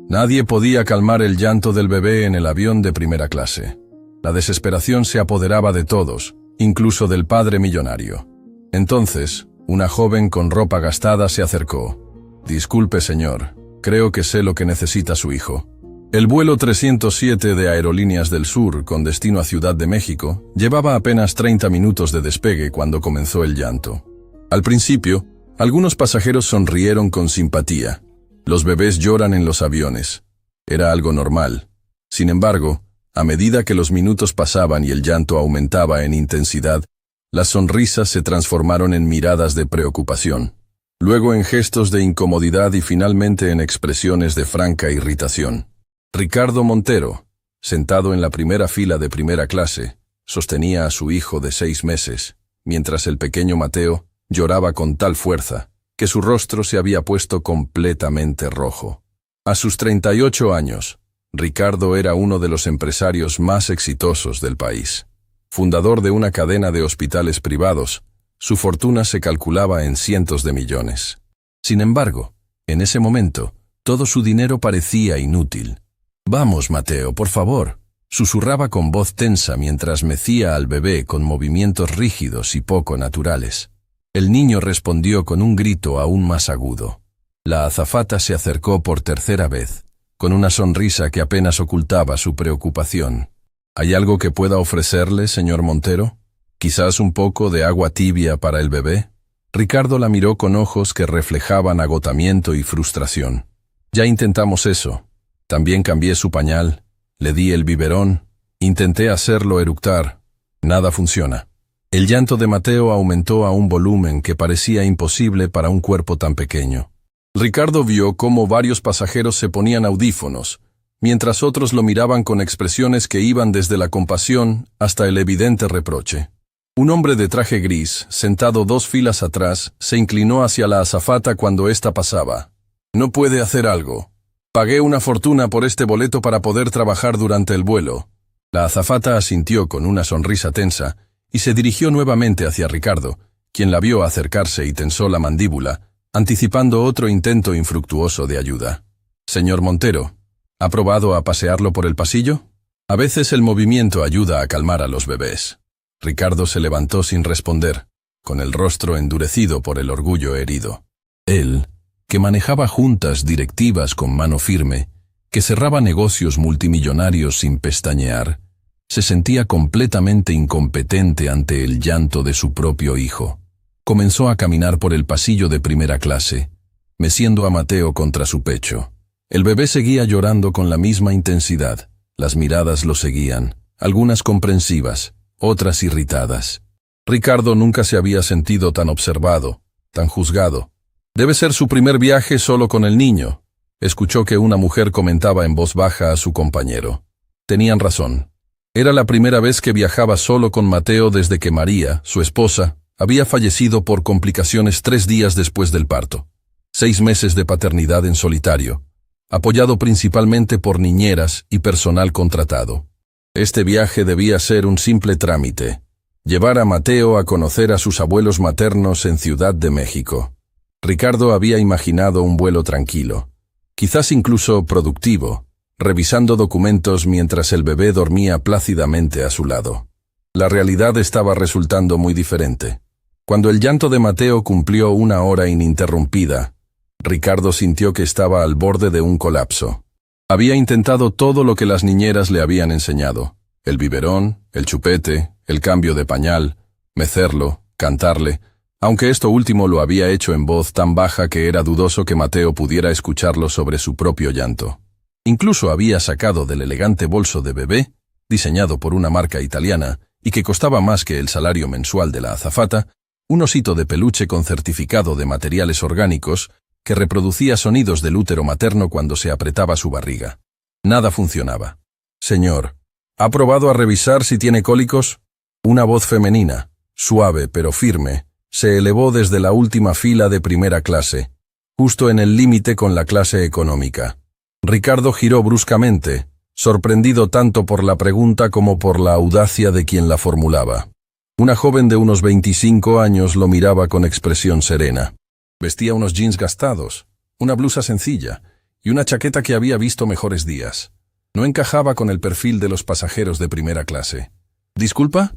Nadie podía calmar el llanto del bebé en el avión de primera clase. La desesperación se apoderaba de todos, incluso del padre millonario. Entonces, una joven con ropa gastada se acercó. «Disculpe, señor, creo que sé lo que necesita su hijo». El vuelo 307 de Aerolíneas del Sur, con destino a Ciudad de México, llevaba apenas 30 minutos de despegue cuando comenzó el llanto. Al principio, algunos pasajeros sonrieron con simpatía. Los bebés lloran en los aviones. Era algo normal. Sin embargo, a medida que los minutos pasaban y el llanto aumentaba en intensidad, las sonrisas se transformaron en miradas de preocupación, luego en gestos de incomodidad y finalmente en expresiones de franca irritación. Ricardo Montero, sentado en la primera fila de primera clase, sostenía a su hijo de 6 meses, mientras el pequeño Mateo lloraba con tal fuerza que su rostro se había puesto completamente rojo. A sus 38 años, Ricardo era uno de los empresarios más exitosos del país. Fundador de una cadena de hospitales privados, su fortuna se calculaba en cientos de millones. Sin embargo, en ese momento, todo su dinero parecía inútil. «Vamos, Mateo, por favor», susurraba con voz tensa mientras mecía al bebé con movimientos rígidos y poco naturales. El niño respondió con un grito aún más agudo. La azafata se acercó por tercera vez, con una sonrisa que apenas ocultaba su preocupación. «¿Hay algo que pueda ofrecerle, señor Montero? ¿Quizás un poco de agua tibia para el bebé?» Ricardo la miró con ojos que reflejaban agotamiento y frustración. «Ya intentamos eso. También cambié su pañal, le di el biberón, intenté hacerlo eructar. Nada funciona». El llanto de Mateo aumentó a un volumen que parecía imposible para un cuerpo tan pequeño. Ricardo vio cómo varios pasajeros se ponían audífonos, mientras otros lo miraban con expresiones que iban desde la compasión hasta el evidente reproche. Un hombre de traje gris, sentado 2 filas atrás, se inclinó hacia la azafata cuando ésta pasaba. «¿No puede hacer algo? Pagué una fortuna por este boleto para poder trabajar durante el vuelo». La azafata asintió con una sonrisa tensa y se dirigió nuevamente hacia Ricardo, quien la vio acercarse y tensó la mandíbula, anticipando otro intento infructuoso de ayuda. «Señor Montero, ¿ha probado a pasearlo por el pasillo? A veces el movimiento ayuda a calmar a los bebés». Ricardo se levantó sin responder, con el rostro endurecido por el orgullo herido. Él, que manejaba juntas directivas con mano firme, que cerraba negocios multimillonarios sin pestañear, se sentía completamente incompetente ante el llanto de su propio hijo. Comenzó a caminar por el pasillo de primera clase, meciendo a Mateo contra su pecho. El bebé seguía llorando con la misma intensidad. Las miradas lo seguían, algunas comprensivas, otras irritadas. Ricardo nunca se había sentido tan observado, tan juzgado. «Debe ser su primer viaje solo con el niño», escuchó que una mujer comentaba en voz baja a su compañero. Tenían razón. Era la primera vez que viajaba solo con Mateo desde que María, su esposa, había fallecido por complicaciones 3 días después del parto. 6 meses de paternidad en solitario, apoyado principalmente por niñeras y personal contratado. Este viaje debía ser un simple trámite, llevar a Mateo a conocer a sus abuelos maternos en Ciudad de México. Ricardo había imaginado un vuelo tranquilo, quizás incluso productivo, revisando documentos mientras el bebé dormía plácidamente a su lado. La realidad estaba resultando muy diferente. Cuando el llanto de Mateo cumplió 1 hora ininterrumpida, Ricardo sintió que estaba al borde de un colapso. Había intentado todo lo que las niñeras le habían enseñado: el biberón, el chupete, el cambio de pañal, mecerlo, cantarle, aunque esto último lo había hecho en voz tan baja que era dudoso que Mateo pudiera escucharlo sobre su propio llanto. Incluso había sacado del elegante bolso de bebé, diseñado por una marca italiana y que costaba más que el salario mensual de la azafata, un osito de peluche con certificado de materiales orgánicos que reproducía sonidos del útero materno cuando se apretaba su barriga. Nada funcionaba. «Señor, ¿ha probado a revisar si tiene cólicos?» Una voz femenina, suave pero firme, se elevó desde la última fila de primera clase, justo en el límite con la clase económica. Ricardo giró bruscamente, sorprendido tanto por la pregunta como por la audacia de quien la formulaba. Una joven de unos 25 años lo miraba con expresión serena. Vestía unos jeans gastados, una blusa sencilla, y una chaqueta que había visto mejores días. No encajaba con el perfil de los pasajeros de primera clase. «¿Disculpa?»,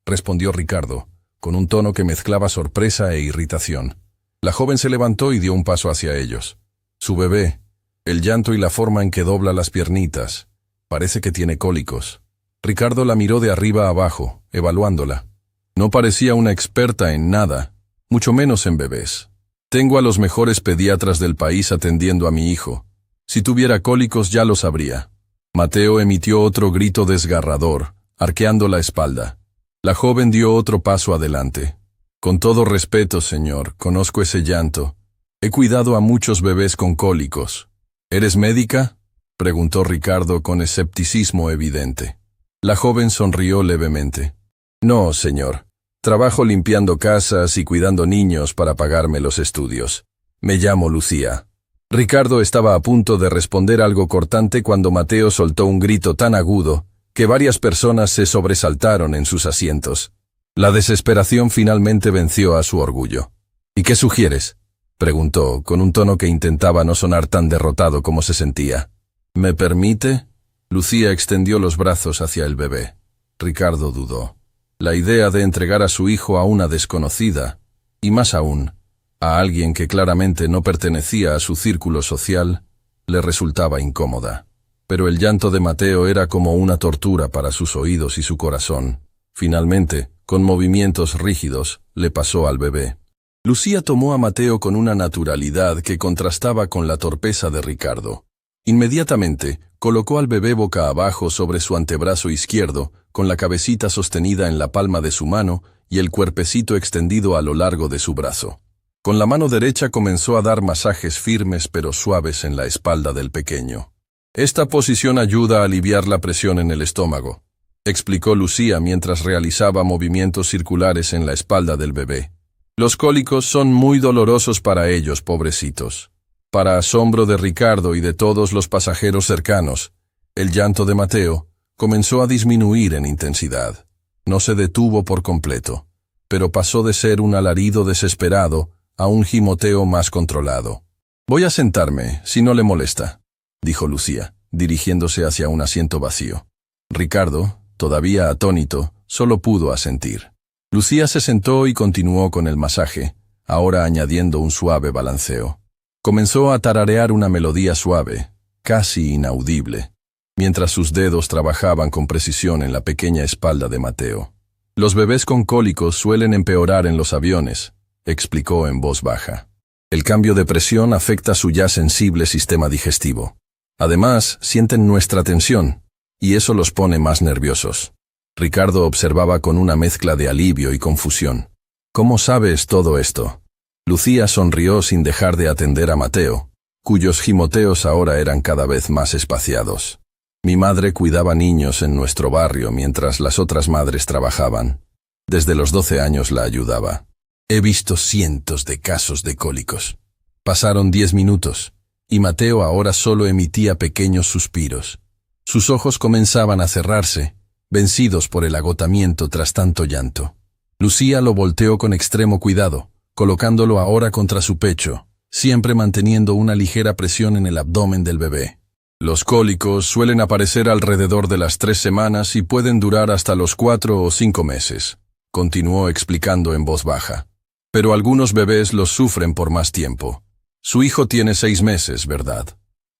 respondió Ricardo, con un tono que mezclaba sorpresa e irritación. La joven se levantó y dio un paso hacia ellos. Su bebé, el llanto y la forma en que dobla las piernitas. Parece que tiene cólicos. Ricardo la miró de arriba a abajo, evaluándola. No parecía una experta en nada, mucho menos en bebés. «Tengo a los mejores pediatras del país atendiendo a mi hijo. Si tuviera cólicos ya lo sabría». Mateo emitió otro grito desgarrador, arqueando la espalda. La joven dio otro paso adelante. «Con todo respeto, señor, conozco ese llanto. He cuidado a muchos bebés con cólicos». «¿Eres médica?», preguntó Ricardo con escepticismo evidente. La joven sonrió levemente. «No, señor. Trabajo limpiando casas y cuidando niños para pagarme los estudios. Me llamo Lucía». Ricardo estaba a punto de responder algo cortante cuando Mateo soltó un grito tan agudo que varias personas se sobresaltaron en sus asientos. La desesperación finalmente venció a su orgullo. «¿Y qué sugieres?», preguntó, con un tono que intentaba no sonar tan derrotado como se sentía. «¿Me permite?». Lucía extendió los brazos hacia el bebé. Ricardo dudó. La idea de entregar a su hijo a una desconocida, y más aún, a alguien que claramente no pertenecía a su círculo social, le resultaba incómoda. Pero el llanto de Mateo era como una tortura para sus oídos y su corazón. Finalmente, con movimientos rígidos, le pasó al bebé. Lucía tomó a Mateo con una naturalidad que contrastaba con la torpeza de Ricardo. Inmediatamente, colocó al bebé boca abajo sobre su antebrazo izquierdo, con la cabecita sostenida en la palma de su mano y el cuerpecito extendido a lo largo de su brazo. Con la mano derecha comenzó a dar masajes firmes pero suaves en la espalda del pequeño. «Esta posición ayuda a aliviar la presión en el estómago», explicó Lucía mientras realizaba movimientos circulares en la espalda del bebé. «Los cólicos son muy dolorosos para ellos, pobrecitos». Para asombro de Ricardo y de todos los pasajeros cercanos, el llanto de Mateo comenzó a disminuir en intensidad. No se detuvo por completo, pero pasó de ser un alarido desesperado a un gimoteo más controlado. «Voy a sentarme, si no le molesta», dijo Lucía, dirigiéndose hacia un asiento vacío. Ricardo, todavía atónito, solo pudo asentir. Lucía se sentó y continuó con el masaje, ahora añadiendo un suave balanceo. Comenzó a tararear una melodía suave, casi inaudible, mientras sus dedos trabajaban con precisión en la pequeña espalda de Mateo. «Los bebés con cólicos suelen empeorar en los aviones», explicó en voz baja. «El cambio de presión afecta su ya sensible sistema digestivo. Además, sienten nuestra tensión, y eso los pone más nerviosos». Ricardo observaba con una mezcla de alivio y confusión. «¿Cómo sabes todo esto?». Lucía sonrió sin dejar de atender a Mateo, cuyos gimoteos ahora eran cada vez más espaciados. «Mi madre cuidaba niños en nuestro barrio mientras las otras madres trabajaban. Desde los 12 años la ayudaba. He visto cientos de casos de cólicos». Pasaron 10 minutos, y Mateo ahora solo emitía pequeños suspiros. Sus ojos comenzaban a cerrarse, vencidos por el agotamiento tras tanto llanto. Lucía lo volteó con extremo cuidado, colocándolo ahora contra su pecho, siempre manteniendo una ligera presión en el abdomen del bebé. «Los cólicos suelen aparecer alrededor de las 3 semanas y pueden durar hasta los 4 o 5 meses», continuó explicando en voz baja. «Pero algunos bebés los sufren por más tiempo. Su hijo tiene 6 meses, ¿verdad?».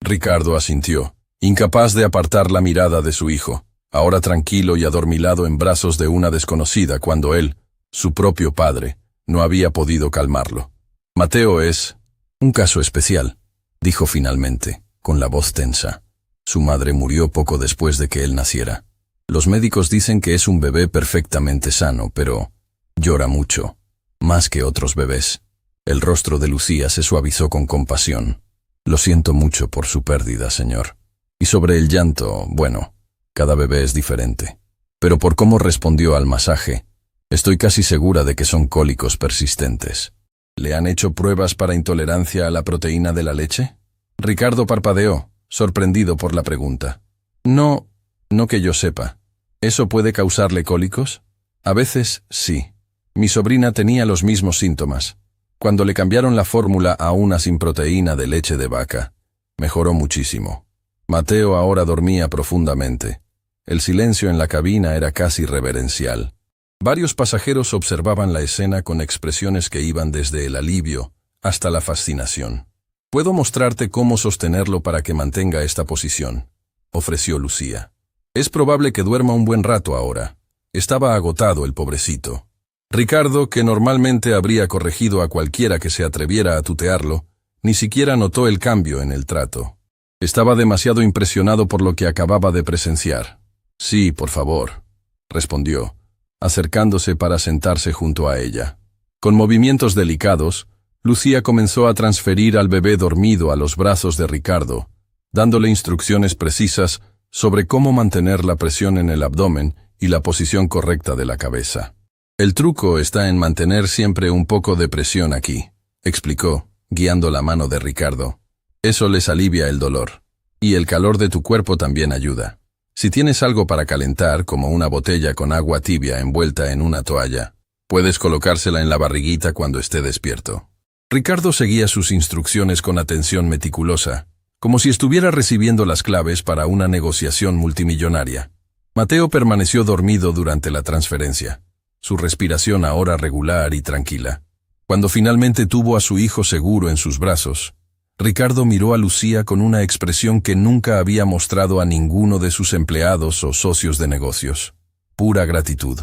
Ricardo asintió, incapaz de apartar la mirada de su hijo, ahora tranquilo y adormilado en brazos de una desconocida cuando él, su propio padre, no había podido calmarlo. «Mateo es un caso especial», dijo finalmente, con la voz tensa. «Su madre murió poco después de que él naciera. Los médicos dicen que es un bebé perfectamente sano, pero llora mucho, más que otros bebés». El rostro de Lucía se suavizó con compasión. «Lo siento mucho por su pérdida, señor. Y sobre el llanto, bueno, cada bebé es diferente. Pero por cómo respondió al masaje, estoy casi segura de que son cólicos persistentes». «¿Le han hecho pruebas para intolerancia a la proteína de la leche?». Ricardo parpadeó, sorprendido por la pregunta. No que yo sepa. ¿Eso puede causarle cólicos? A veces, sí. Mi sobrina tenía los mismos síntomas. Cuando le cambiaron la fórmula a una sin proteína de leche de vaca, Mejoró muchísimo. Mateo ahora dormía profundamente. El silencio en la cabina era casi reverencial. Varios pasajeros observaban la escena con expresiones que iban desde el alivio hasta la fascinación. «Puedo mostrarte cómo sostenerlo para que mantenga esta posición», ofreció Lucía. «Es probable que duerma un buen rato ahora». Estaba agotado el pobrecito. Ricardo, que normalmente habría corregido a cualquiera que se atreviera a tutearlo, ni siquiera notó el cambio en el trato. Estaba demasiado impresionado por lo que acababa de presenciar. «Sí, por favor», respondió, acercándose para sentarse junto a ella. Con movimientos delicados, Lucía comenzó a transferir al bebé dormido a los brazos de Ricardo, dándole instrucciones precisas sobre cómo mantener la presión en el abdomen y la posición correcta de la cabeza. «El truco está en mantener siempre un poco de presión aquí», explicó, guiando la mano de Ricardo. «Eso les alivia el dolor. Y el calor de tu cuerpo también ayuda. Si tienes algo para calentar, como una botella con agua tibia envuelta en una toalla, puedes colocársela en la barriguita cuando esté despierto». Ricardo seguía sus instrucciones con atención meticulosa, como si estuviera recibiendo las claves para una negociación multimillonaria. Mateo permaneció dormido durante la transferencia, su respiración ahora regular y tranquila. Cuando finalmente tuvo a su hijo seguro en sus brazos, Ricardo miró a Lucía con una expresión que nunca había mostrado a ninguno de sus empleados o socios de negocios. Pura gratitud.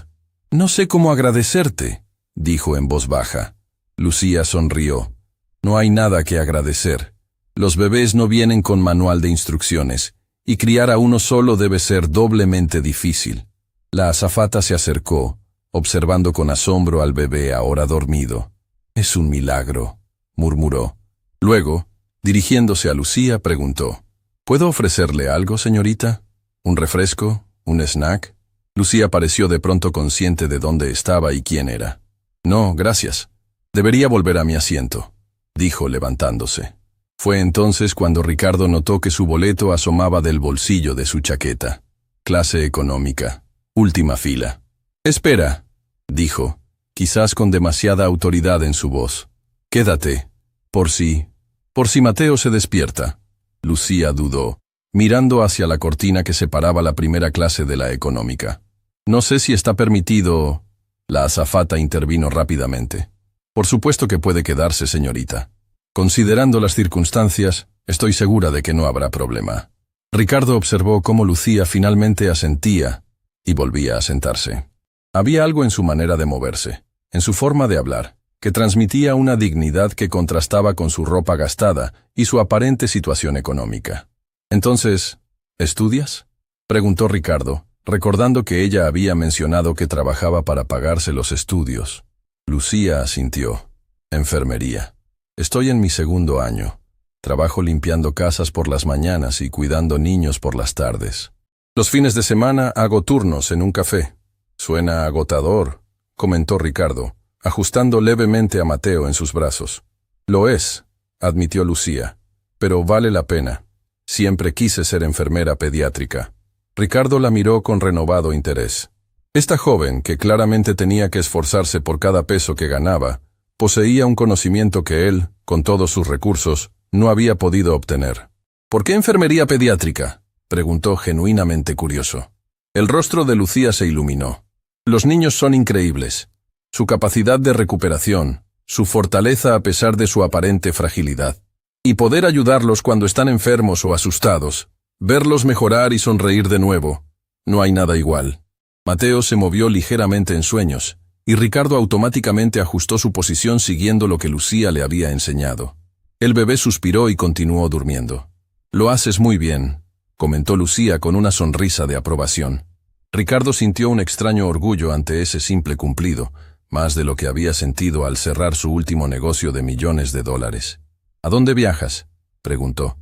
«No sé cómo agradecerte», dijo en voz baja. Lucía sonrió. «No hay nada que agradecer. Los bebés no vienen con manual de instrucciones, y criar a uno solo debe ser doblemente difícil». La azafata se acercó, observando con asombro al bebé ahora dormido. «Es un milagro», murmuró. Luego, dirigiéndose a Lucía, preguntó: «¿Puedo ofrecerle algo, señorita? ¿Un refresco? ¿Un snack?» Lucía pareció de pronto consciente de dónde estaba y quién era. «No, gracias. Debería volver a mi asiento», dijo levantándose. Fue entonces cuando Ricardo notó que su boleto asomaba del bolsillo de su chaqueta. Clase económica. Última fila. «Espera», dijo, quizás con demasiada autoridad en su voz. «Quédate. Por si Mateo se despierta». Lucía dudó, mirando hacia la cortina que separaba la primera clase de la económica. «No sé si está permitido». La azafata intervino rápidamente. «Por supuesto que puede quedarse, señorita. Considerando las circunstancias, estoy segura de que no habrá problema». Ricardo observó cómo Lucía finalmente asentía y volvía a sentarse. Había algo en su manera de moverse, en su forma de hablar, que transmitía una dignidad que contrastaba con su ropa gastada y su aparente situación económica. «Entonces, ¿estudias?», preguntó Ricardo, recordando que ella había mencionado que trabajaba para pagarse los estudios. Lucía asintió. «Enfermería. Estoy en mi segundo año. Trabajo limpiando casas por las mañanas y cuidando niños por las tardes. Los fines de semana hago turnos en un café». «Suena agotador», comentó Ricardo, ajustando levemente a Mateo en sus brazos. «Lo es», admitió Lucía, «pero vale la pena. Siempre quise ser enfermera pediátrica». Ricardo la miró con renovado interés. Esta joven, que claramente tenía que esforzarse por cada peso que ganaba, poseía un conocimiento que él, con todos sus recursos, no había podido obtener. «¿Por qué enfermería pediátrica?», preguntó genuinamente curioso. El rostro de Lucía se iluminó. «Los niños son increíbles. Su capacidad de recuperación, su fortaleza a pesar de su aparente fragilidad. Y poder ayudarlos cuando están enfermos o asustados, verlos mejorar y sonreír de nuevo. No hay nada igual». Mateo se movió ligeramente en sueños, y Ricardo automáticamente ajustó su posición siguiendo lo que Lucía le había enseñado. El bebé suspiró y continuó durmiendo. «Lo haces muy bien», comentó Lucía con una sonrisa de aprobación. Ricardo sintió un extraño orgullo ante ese simple cumplido, más de lo que había sentido al cerrar su último negocio de millones de dólares. «¿A dónde viajas?», preguntó.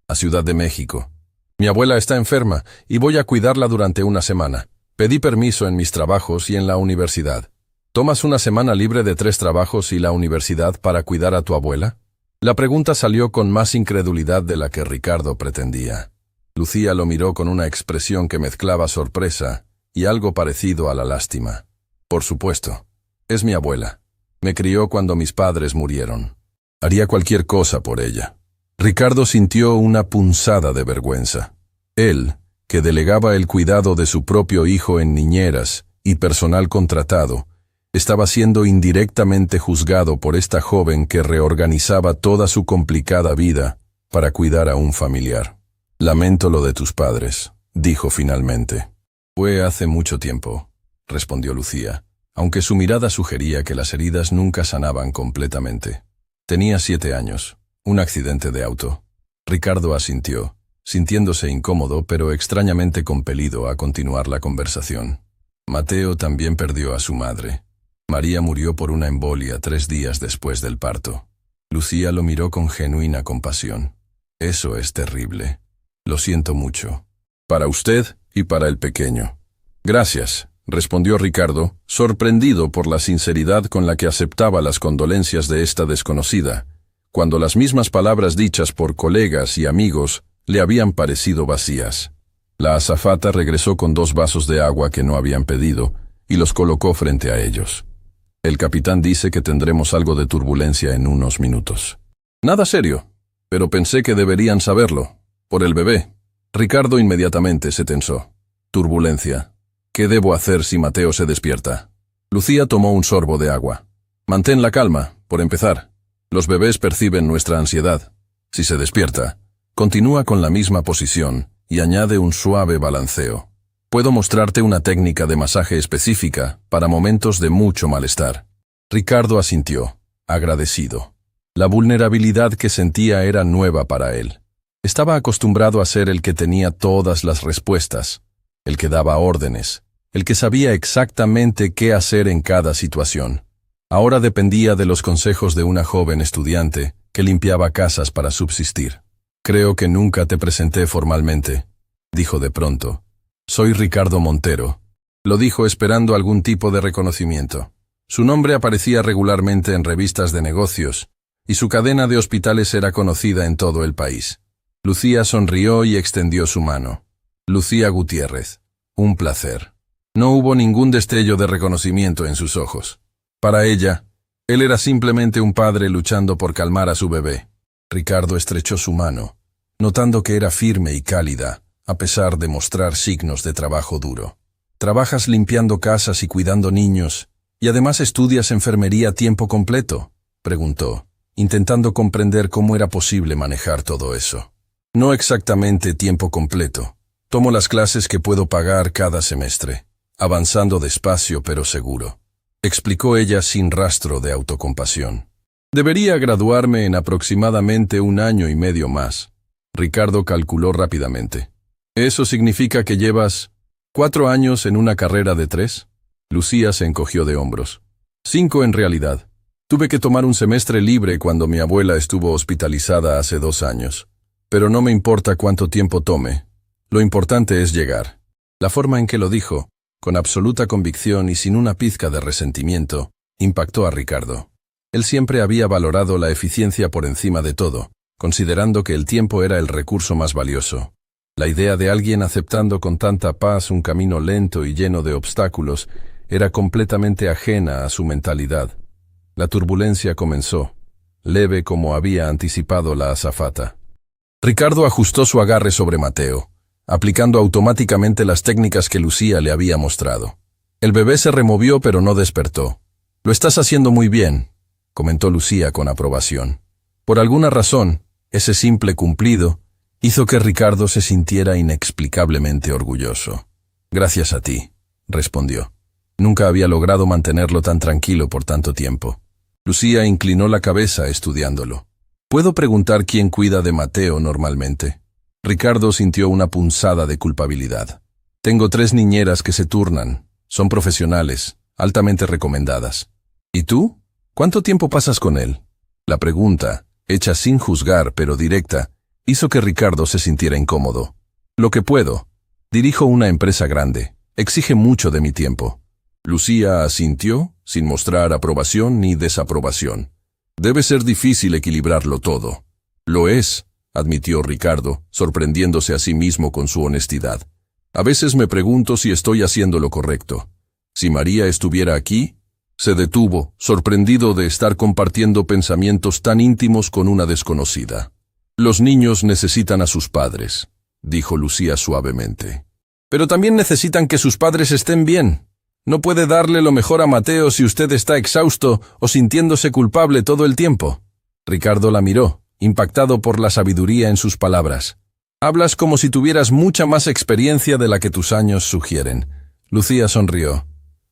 «A Ciudad de México. Mi abuela está enferma y voy a cuidarla durante una semana. Pedí permiso en mis trabajos y en la universidad. ¿Tomas una semana libre de 3 trabajos y la universidad para cuidar a tu abuela?». La pregunta salió con más incredulidad de la que Ricardo pretendía. Lucía lo miró con una expresión que mezclaba sorpresa y algo parecido a la lástima. «Por supuesto. Es mi abuela. Me crió cuando mis padres murieron. Haría cualquier cosa por ella». Ricardo sintió una punzada de vergüenza. Él, que delegaba el cuidado de su propio hijo en niñeras y personal contratado, estaba siendo indirectamente juzgado por esta joven que reorganizaba toda su complicada vida para cuidar a un familiar. «Lamento lo de tus padres», dijo finalmente. «Fue hace mucho tiempo», respondió Lucía, aunque su mirada sugería que las heridas nunca sanaban completamente. Tenía 7 años, un accidente de auto. Ricardo asintió, sintiéndose incómodo pero extrañamente compelido a continuar la conversación. Mateo también perdió a su madre. María murió por una embolia 3 días después del parto. Lucía lo miró con genuina compasión. «Eso es terrible. Lo siento mucho. Para usted y para el pequeño». «Gracias», respondió Ricardo, sorprendido por la sinceridad con la que aceptaba las condolencias de esta desconocida, cuando las mismas palabras dichas por colegas y amigos le habían parecido vacías. La azafata regresó con 2 vasos de agua que no habían pedido y los colocó frente a ellos. «El capitán dice que tendremos algo de turbulencia en unos minutos». «Nada serio, pero pensé que deberían saberlo. Por el bebé». Ricardo inmediatamente se tensó. «Turbulencia. ¿Qué debo hacer si Mateo se despierta?» Lucía tomó un sorbo de agua. «Mantén la calma, por empezar. Los bebés perciben nuestra ansiedad. Si se despierta, continúa con la misma posición y añade un suave balanceo. Puedo mostrarte una técnica de masaje específica para momentos de mucho malestar». Ricardo asintió, agradecido. La vulnerabilidad que sentía era nueva para él. Estaba acostumbrado a ser el que tenía todas las respuestas, el que daba órdenes, el que sabía exactamente qué hacer en cada situación. Ahora dependía de los consejos de una joven estudiante que limpiaba casas para subsistir. «Creo que nunca te presenté formalmente», dijo de pronto. «Soy Ricardo Montero». Lo dijo esperando algún tipo de reconocimiento. Su nombre aparecía regularmente en revistas de negocios, y su cadena de hospitales era conocida en todo el país. Lucía sonrió y extendió su mano. «Lucía Gutiérrez. Un placer». No hubo ningún destello de reconocimiento en sus ojos. Para ella, él era simplemente un padre luchando por calmar a su bebé. Ricardo estrechó su mano, notando que era firme y cálida, a pesar de mostrar signos de trabajo duro. «¿Trabajas limpiando casas y cuidando niños, y además estudias enfermería a tiempo completo?», preguntó, intentando comprender cómo era posible manejar todo eso. «No exactamente tiempo completo. Tomo las clases que puedo pagar cada semestre, avanzando despacio pero seguro», explicó ella sin rastro de autocompasión. «Debería graduarme en aproximadamente 1 año y medio más». Ricardo calculó rápidamente. «¿Eso significa que llevas 4 años en una carrera de 3? Lucía se encogió de hombros. 5 en realidad. Tuve que tomar un semestre libre cuando mi abuela estuvo hospitalizada hace 2 años. Pero no me importa cuánto tiempo tome. Lo importante es llegar». La forma en que lo dijo, con absoluta convicción y sin una pizca de resentimiento, impactó a Ricardo. Él siempre había valorado la eficiencia por encima de todo, considerando que el tiempo era el recurso más valioso. La idea de alguien aceptando con tanta paz un camino lento y lleno de obstáculos era completamente ajena a su mentalidad. La turbulencia comenzó, leve como había anticipado la azafata. Ricardo ajustó su agarre sobre Mateo, aplicando automáticamente las técnicas que Lucía le había mostrado. El bebé se removió pero no despertó. «Lo estás haciendo muy bien», comentó Lucía con aprobación. Por alguna razón, ese simple cumplido hizo que Ricardo se sintiera inexplicablemente orgulloso. «Gracias a ti», respondió. Nunca había logrado mantenerlo tan tranquilo por tanto tiempo. Lucía inclinó la cabeza estudiándolo. «¿Puedo preguntar quién cuida de Mateo normalmente?» Ricardo sintió una punzada de culpabilidad. «Tengo 3 niñeras que se turnan. Son profesionales, altamente recomendadas». «¿Y tú? ¿Cuánto tiempo pasas con él?». La pregunta, hecha sin juzgar pero directa, hizo que Ricardo se sintiera incómodo. «Lo que puedo. Dirijo una empresa grande. Exige mucho de mi tiempo». Lucía asintió, sin mostrar aprobación ni desaprobación. «Debe ser difícil equilibrarlo todo». «Lo es», admitió Ricardo, sorprendiéndose a sí mismo con su honestidad. «A veces me pregunto si estoy haciendo lo correcto. Si María estuviera aquí». Se detuvo, sorprendido de estar compartiendo pensamientos tan íntimos con una desconocida. Los niños necesitan a sus padres, dijo Lucía suavemente. Pero también necesitan que sus padres estén bien. No puede darle lo mejor a Mateo si usted está exhausto o sintiéndose culpable todo el tiempo. Ricardo la miró, impactado por la sabiduría en sus palabras. Hablas como si tuvieras mucha más experiencia de la que tus años sugieren. Lucía sonrió.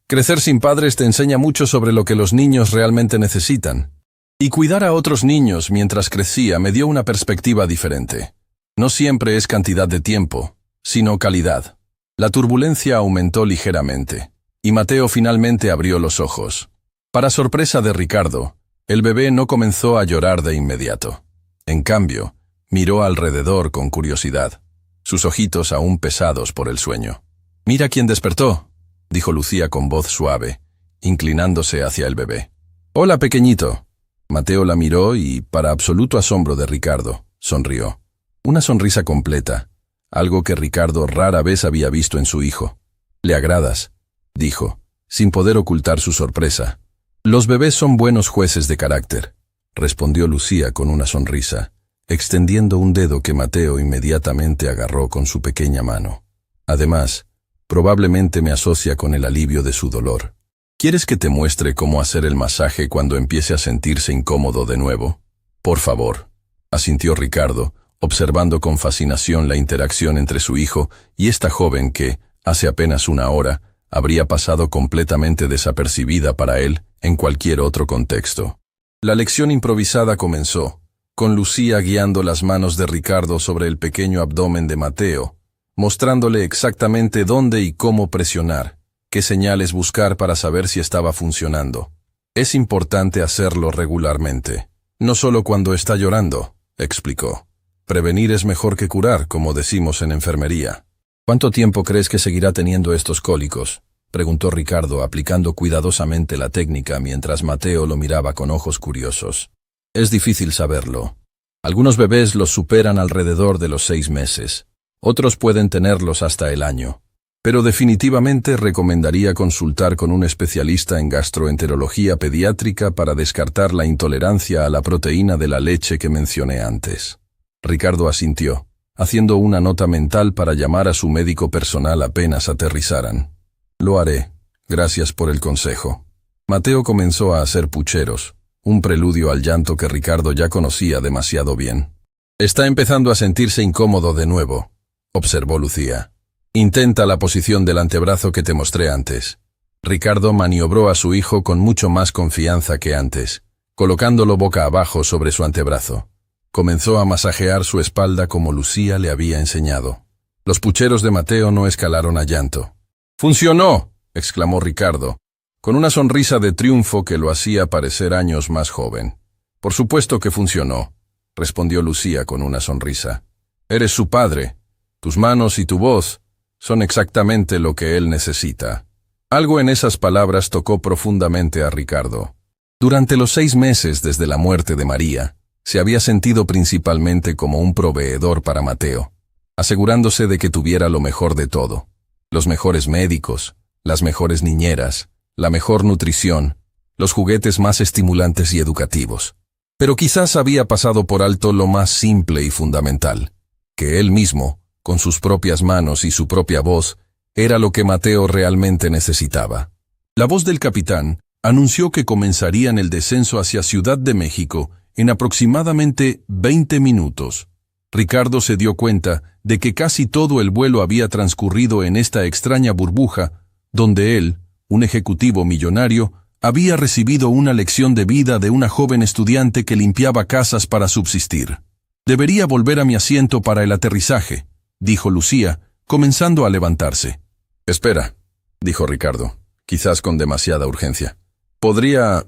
Crecer sin padres te enseña mucho sobre lo que los niños realmente necesitan. Y cuidar a otros niños mientras crecía me dio una perspectiva diferente. No siempre es cantidad de tiempo, sino calidad. La turbulencia aumentó ligeramente, y Mateo finalmente abrió los ojos. Para sorpresa de Ricardo, el bebé no comenzó a llorar de inmediato. En cambio, miró alrededor con curiosidad, sus ojitos aún pesados por el sueño. «Mira quién despertó», dijo Lucía con voz suave, inclinándose hacia el bebé. «Hola, pequeñito». Mateo la miró y, para absoluto asombro de Ricardo, sonrió. Una sonrisa completa, algo que Ricardo rara vez había visto en su hijo. «Le agradas», dijo, sin poder ocultar su sorpresa. «Los bebés son buenos jueces de carácter», respondió Lucía con una sonrisa, extendiendo un dedo que Mateo inmediatamente agarró con su pequeña mano. Además, probablemente me asocia con el alivio de su dolor. ¿Quieres que te muestre cómo hacer el masaje cuando empiece a sentirse incómodo de nuevo? Por favor, asintió Ricardo, observando con fascinación la interacción entre su hijo y esta joven que, hace apenas una hora, habría pasado completamente desapercibida para él en cualquier otro contexto. La lección improvisada comenzó, con Lucía guiando las manos de Ricardo sobre el pequeño abdomen de Mateo, mostrándole exactamente dónde y cómo presionar, qué señales buscar para saber si estaba funcionando. Es importante hacerlo regularmente, no solo cuando está llorando, explicó. Prevenir es mejor que curar, como decimos en enfermería. ¿Cuánto tiempo crees que seguirá teniendo estos cólicos?, preguntó Ricardo, aplicando cuidadosamente la técnica mientras Mateo lo miraba con ojos curiosos. Es difícil saberlo. Algunos bebés los superan alrededor de los 6 meses. Otros pueden tenerlos hasta el año. Pero definitivamente recomendaría consultar con un especialista en gastroenterología pediátrica para descartar la intolerancia a la proteína de la leche que mencioné antes. Ricardo asintió, haciendo una nota mental para llamar a su médico personal apenas aterrizaran. Lo haré. Gracias por el consejo. Mateo comenzó a hacer pucheros, un preludio al llanto que Ricardo ya conocía demasiado bien. Está empezando a sentirse incómodo de nuevo, observó Lucía. Intenta la posición del antebrazo que te mostré antes. Ricardo maniobró a su hijo con mucho más confianza que antes, colocándolo boca abajo sobre su antebrazo. Comenzó a masajear su espalda como Lucía le había enseñado. Los pucheros de Mateo no escalaron a llanto. «¡Funcionó!», exclamó Ricardo, con una sonrisa de triunfo que lo hacía parecer años más joven. «Por supuesto que funcionó», respondió Lucía con una sonrisa. «Eres su padre. Tus manos y tu voz son exactamente lo que él necesita». Algo en esas palabras tocó profundamente a Ricardo. Durante los 6 meses desde la muerte de María, se había sentido principalmente como un proveedor para Mateo, asegurándose de que tuviera lo mejor de todo. Los mejores médicos, las mejores niñeras, la mejor nutrición, los juguetes más estimulantes y educativos. Pero quizás había pasado por alto lo más simple y fundamental, que él mismo, con sus propias manos y su propia voz, era lo que Mateo realmente necesitaba. La voz del capitán anunció que comenzarían el descenso hacia Ciudad de México en aproximadamente 20 minutos. Ricardo se dio cuenta de que casi todo el vuelo había transcurrido en esta extraña burbuja, donde él, un ejecutivo millonario, había recibido una lección de vida de una joven estudiante que limpiaba casas para subsistir. «Debería volver a mi asiento para el aterrizaje», dijo Lucía, comenzando a levantarse. «Espera», dijo Ricardo, quizás con demasiada urgencia. ¿Podría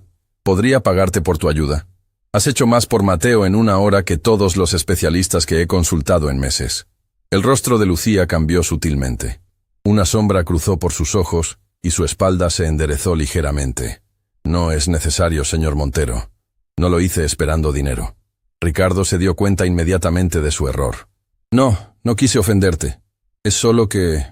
pagarte por tu ayuda? Has hecho más por Mateo en una hora que todos los especialistas que he consultado en meses». El rostro de Lucía cambió sutilmente. Una sombra cruzó por sus ojos y su espalda se enderezó ligeramente. «No es necesario, señor Montero. No lo hice esperando dinero». Ricardo se dio cuenta inmediatamente de su error. No quise ofenderte. Es solo que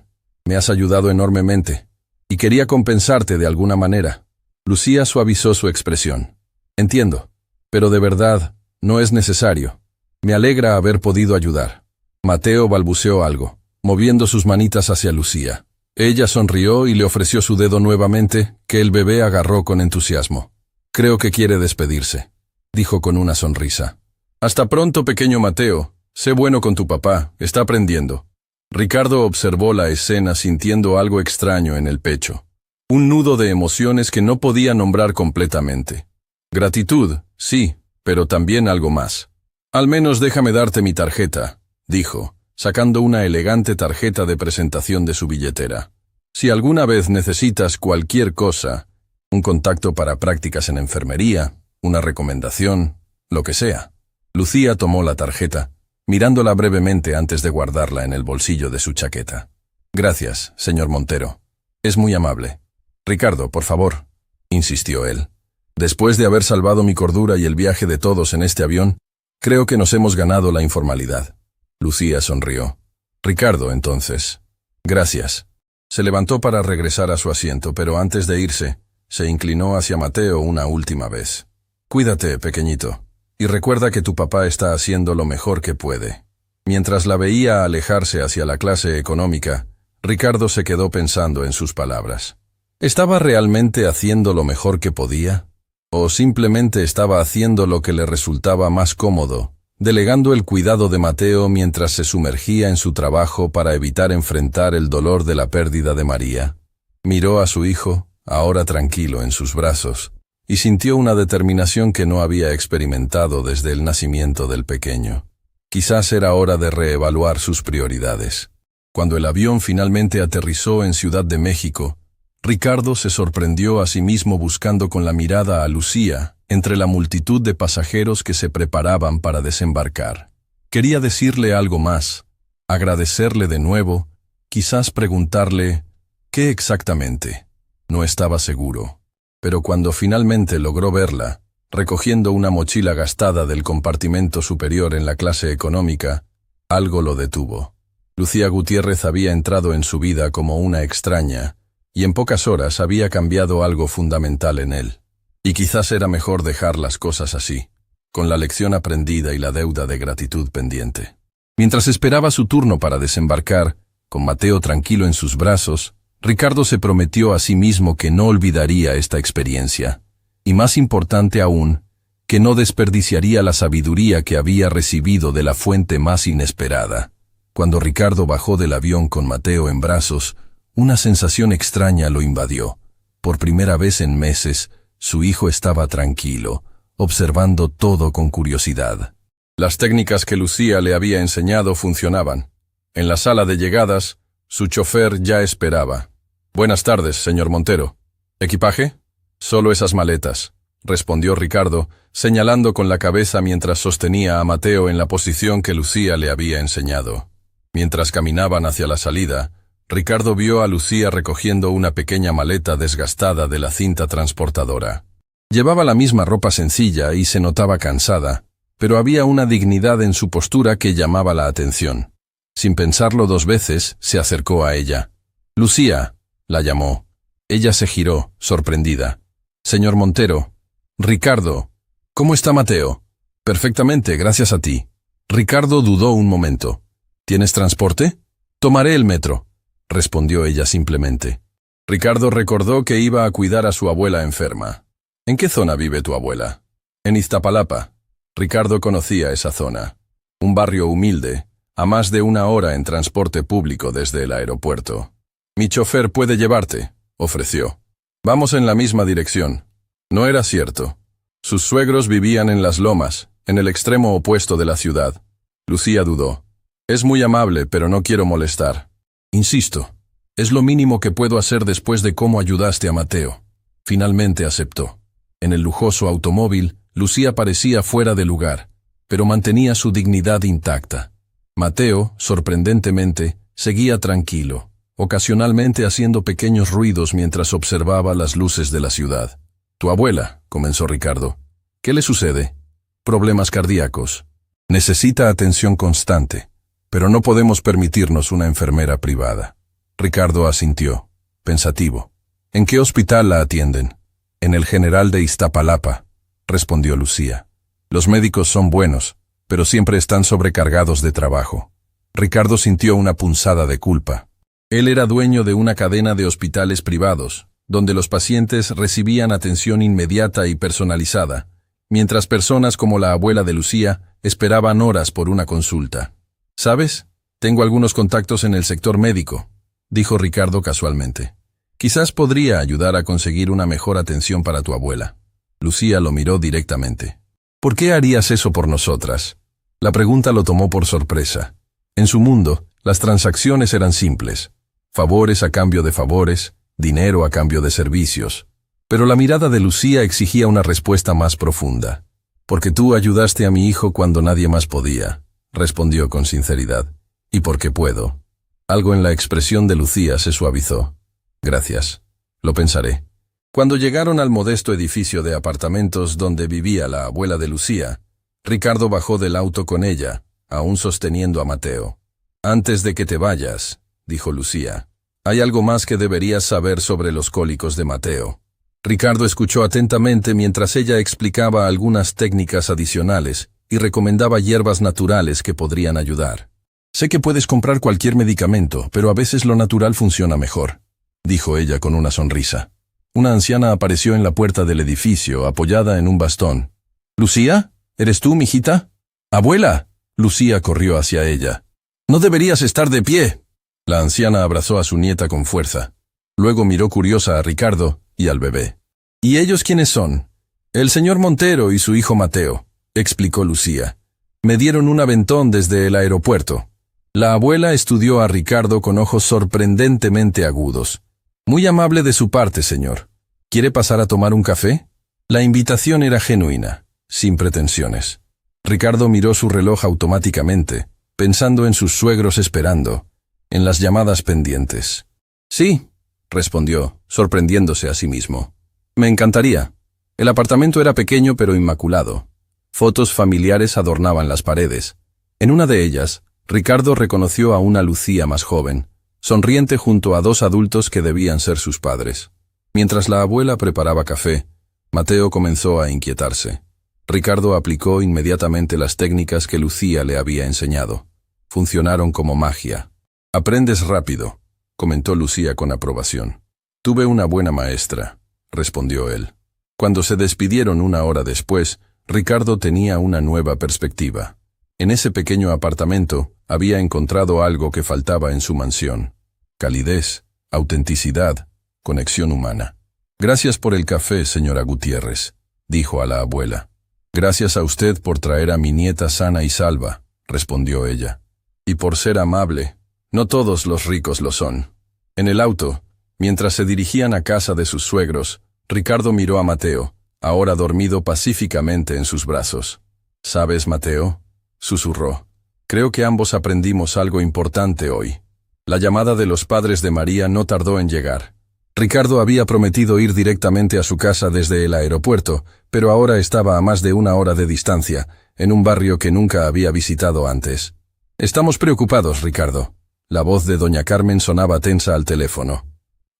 me has ayudado enormemente y quería compensarte de alguna manera». Lucía suavizó su expresión. «Entiendo, pero de verdad no es necesario. Me alegra haber podido ayudar. Mateo balbuceó algo, moviendo sus manitas hacia Lucía. Ella sonrió y le ofreció su dedo nuevamente, que el bebé agarró con entusiasmo. Creo que quiere despedirse, dijo con una sonrisa. Hasta pronto, pequeño Mateo. Sé bueno con tu papá, está aprendiendo. Ricardo observó la escena sintiendo algo extraño en el pecho. Un nudo de emociones que no podía nombrar completamente. Gratitud, sí, pero también algo más. Al menos déjame darte mi tarjeta, dijo, sacando una elegante tarjeta de presentación de su billetera. Si alguna vez necesitas cualquier cosa, un contacto para prácticas en enfermería, una recomendación, lo que sea. Lucía tomó la tarjeta, mirándola brevemente antes de guardarla en el bolsillo de su chaqueta. Gracias, señor Montero. Es muy amable. Ricardo, por favor, insistió él. Después de haber salvado mi cordura y el viaje de todos en este avión, creo que nos hemos ganado la informalidad. Lucía sonrió. Ricardo, entonces. Gracias. Se levantó para regresar a su asiento, pero antes de irse, se inclinó hacia Mateo una última vez. Cuídate, pequeñito, y recuerda que tu papá está haciendo lo mejor que puede. Mientras la veía alejarse hacia la clase económica, Ricardo se quedó pensando en sus palabras. ¿Estaba realmente haciendo lo mejor que podía? ¿O simplemente estaba haciendo lo que le resultaba más cómodo, delegando el cuidado de Mateo mientras se sumergía en su trabajo para evitar enfrentar el dolor de la pérdida de María? Miró a su hijo, ahora tranquilo en sus brazos, y sintió una determinación que no había experimentado desde el nacimiento del pequeño. Quizás era hora de reevaluar sus prioridades. Cuando el avión finalmente aterrizó en Ciudad de México, Ricardo se sorprendió a sí mismo buscando con la mirada a Lucía entre la multitud de pasajeros que se preparaban para desembarcar. Quería decirle algo más, agradecerle de nuevo, quizás preguntarle ¿qué exactamente? No estaba seguro. Pero cuando finalmente logró verla, recogiendo una mochila gastada del compartimento superior en la clase económica, algo lo detuvo. Lucía Gutiérrez había entrado en su vida como una extraña, y en pocas horas había cambiado algo fundamental en él. Y quizás era mejor dejar las cosas así, con la lección aprendida y la deuda de gratitud pendiente. Mientras esperaba su turno para desembarcar, con Mateo tranquilo en sus brazos, Ricardo se prometió a sí mismo que no olvidaría esta experiencia, y más importante aún, que no desperdiciaría la sabiduría que había recibido de la fuente más inesperada. Cuando Ricardo bajó del avión con Mateo en brazos, una sensación extraña lo invadió. Por primera vez en meses, su hijo estaba tranquilo, observando todo con curiosidad. Las técnicas que Lucía le había enseñado funcionaban. En la sala de llegadas, su chofer ya esperaba. Buenas tardes, señor Montero. ¿Equipaje? Solo esas maletas, respondió Ricardo, señalando con la cabeza mientras sostenía a Mateo en la posición que Lucía le había enseñado. Mientras caminaban hacia la salida, Ricardo vio a Lucía recogiendo una pequeña maleta desgastada de la cinta transportadora. Llevaba la misma ropa sencilla y se notaba cansada, pero había una dignidad en su postura que llamaba la atención. Sin pensarlo dos veces, se acercó a ella. «Lucía», la llamó. Ella se giró, sorprendida. «Señor Montero». «Ricardo». «¿Cómo está Mateo?» «Perfectamente, gracias a ti». Ricardo dudó un momento. «¿Tienes transporte?» «Tomaré el metro», respondió ella simplemente. Ricardo recordó que iba a cuidar a su abuela enferma. ¿En qué zona vive tu abuela? En Iztapalapa. Ricardo conocía esa zona. Un barrio humilde, a más de una hora en transporte público desde el aeropuerto. Mi chofer puede llevarte, ofreció. Vamos en la misma dirección. No era cierto. Sus suegros vivían en Las Lomas, en el extremo opuesto de la ciudad. Lucía dudó. Es muy amable, pero no quiero molestar. Insisto, es lo mínimo que puedo hacer después de cómo ayudaste a Mateo. Finalmente aceptó. En el lujoso automóvil, Lucía parecía fuera de lugar, pero mantenía su dignidad intacta. Mateo, sorprendentemente, seguía tranquilo, ocasionalmente haciendo pequeños ruidos mientras observaba las luces de la ciudad. «Tu abuela», comenzó Ricardo. «¿Qué le sucede?» «Problemas cardíacos. Necesita atención constante. Pero no podemos permitirnos una enfermera privada». Ricardo asintió, pensativo. «¿En qué hospital la atienden?» «En el General de Iztapalapa», respondió Lucía. «Los médicos son buenos, pero siempre están sobrecargados de trabajo. Ricardo sintió una punzada de culpa. Él era dueño de una cadena de hospitales privados, donde los pacientes recibían atención inmediata y personalizada, mientras personas como la abuela de Lucía esperaban horas por una consulta. ¿Sabes? Tengo algunos contactos en el sector médico, dijo Ricardo casualmente. Quizás podría ayudar a conseguir una mejor atención para tu abuela. Lucía lo miró directamente. ¿Por qué harías eso por nosotras? La pregunta lo tomó por sorpresa. En su mundo, las transacciones eran simples. Favores a cambio de favores, dinero a cambio de servicios. Pero la mirada de Lucía exigía una respuesta más profunda. Porque tú ayudaste a mi hijo cuando nadie más podía, respondió con sinceridad. Y porque puedo. Algo en la expresión de Lucía se suavizó. Gracias. Lo pensaré. Cuando llegaron al modesto edificio de apartamentos donde vivía la abuela de Lucía, Ricardo bajó del auto con ella, aún sosteniendo a Mateo. Antes de que te vayas, dijo Lucía, hay algo más que deberías saber sobre los cólicos de Mateo. Ricardo escuchó atentamente mientras ella explicaba algunas técnicas adicionales y recomendaba hierbas naturales que podrían ayudar. Sé que puedes comprar cualquier medicamento, pero a veces lo natural funciona mejor, dijo ella con una sonrisa. Una anciana apareció en la puerta del edificio, apoyada en un bastón. «¿Lucía? ¿Eres tú, mijita?» «¡Abuela!» Lucía corrió hacia ella. «No deberías estar de pie». La anciana abrazó a su nieta con fuerza. Luego miró curiosa a Ricardo y al bebé. «¿Y ellos quiénes son?» «El señor Montero y su hijo Mateo», explicó Lucía. «Me dieron un aventón desde el aeropuerto». La abuela estudió a Ricardo con ojos sorprendentemente agudos. «Muy amable de su parte, señor. ¿Quiere pasar a tomar un café?» La invitación era genuina, sin pretensiones. Ricardo miró su reloj automáticamente, pensando en sus suegros esperando, en las llamadas pendientes. «Sí», respondió, sorprendiéndose a sí mismo. «Me encantaría». El apartamento era pequeño pero inmaculado. Fotos familiares adornaban las paredes. En una de ellas, Ricardo reconoció a una Lucía más joven, sonriente junto a dos adultos que debían ser sus padres. Mientras la abuela preparaba café, Mateo comenzó a inquietarse. Ricardo aplicó inmediatamente las técnicas que Lucía le había enseñado. Funcionaron como magia. «Aprendes rápido», comentó Lucía con aprobación. «Tuve una buena maestra», respondió él. Cuando se despidieron una hora después, Ricardo tenía una nueva perspectiva. En ese pequeño apartamento había encontrado algo que faltaba en su mansión. Calidez, autenticidad, conexión humana. «Gracias por el café, señora Gutiérrez», dijo a la abuela. «Gracias a usted por traer a mi nieta sana y salva», respondió ella. «Y por ser amable. No todos los ricos lo son». En el auto, mientras se dirigían a casa de sus suegros, Ricardo miró a Mateo, ahora dormido pacíficamente en sus brazos. «¿Sabes, Mateo?», susurró. «Creo que ambos aprendimos algo importante hoy». La llamada de los padres de María no tardó en llegar. Ricardo había prometido ir directamente a su casa desde el aeropuerto, pero ahora estaba a más de una hora de distancia, en un barrio que nunca había visitado antes. «Estamos preocupados, Ricardo». La voz de doña Carmen sonaba tensa al teléfono.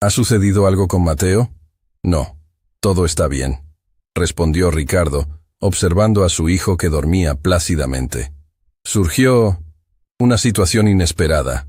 «¿Ha sucedido algo con Mateo?» «No, todo está bien», respondió Ricardo, observando a su hijo que dormía plácidamente. «Surgió una situación inesperada.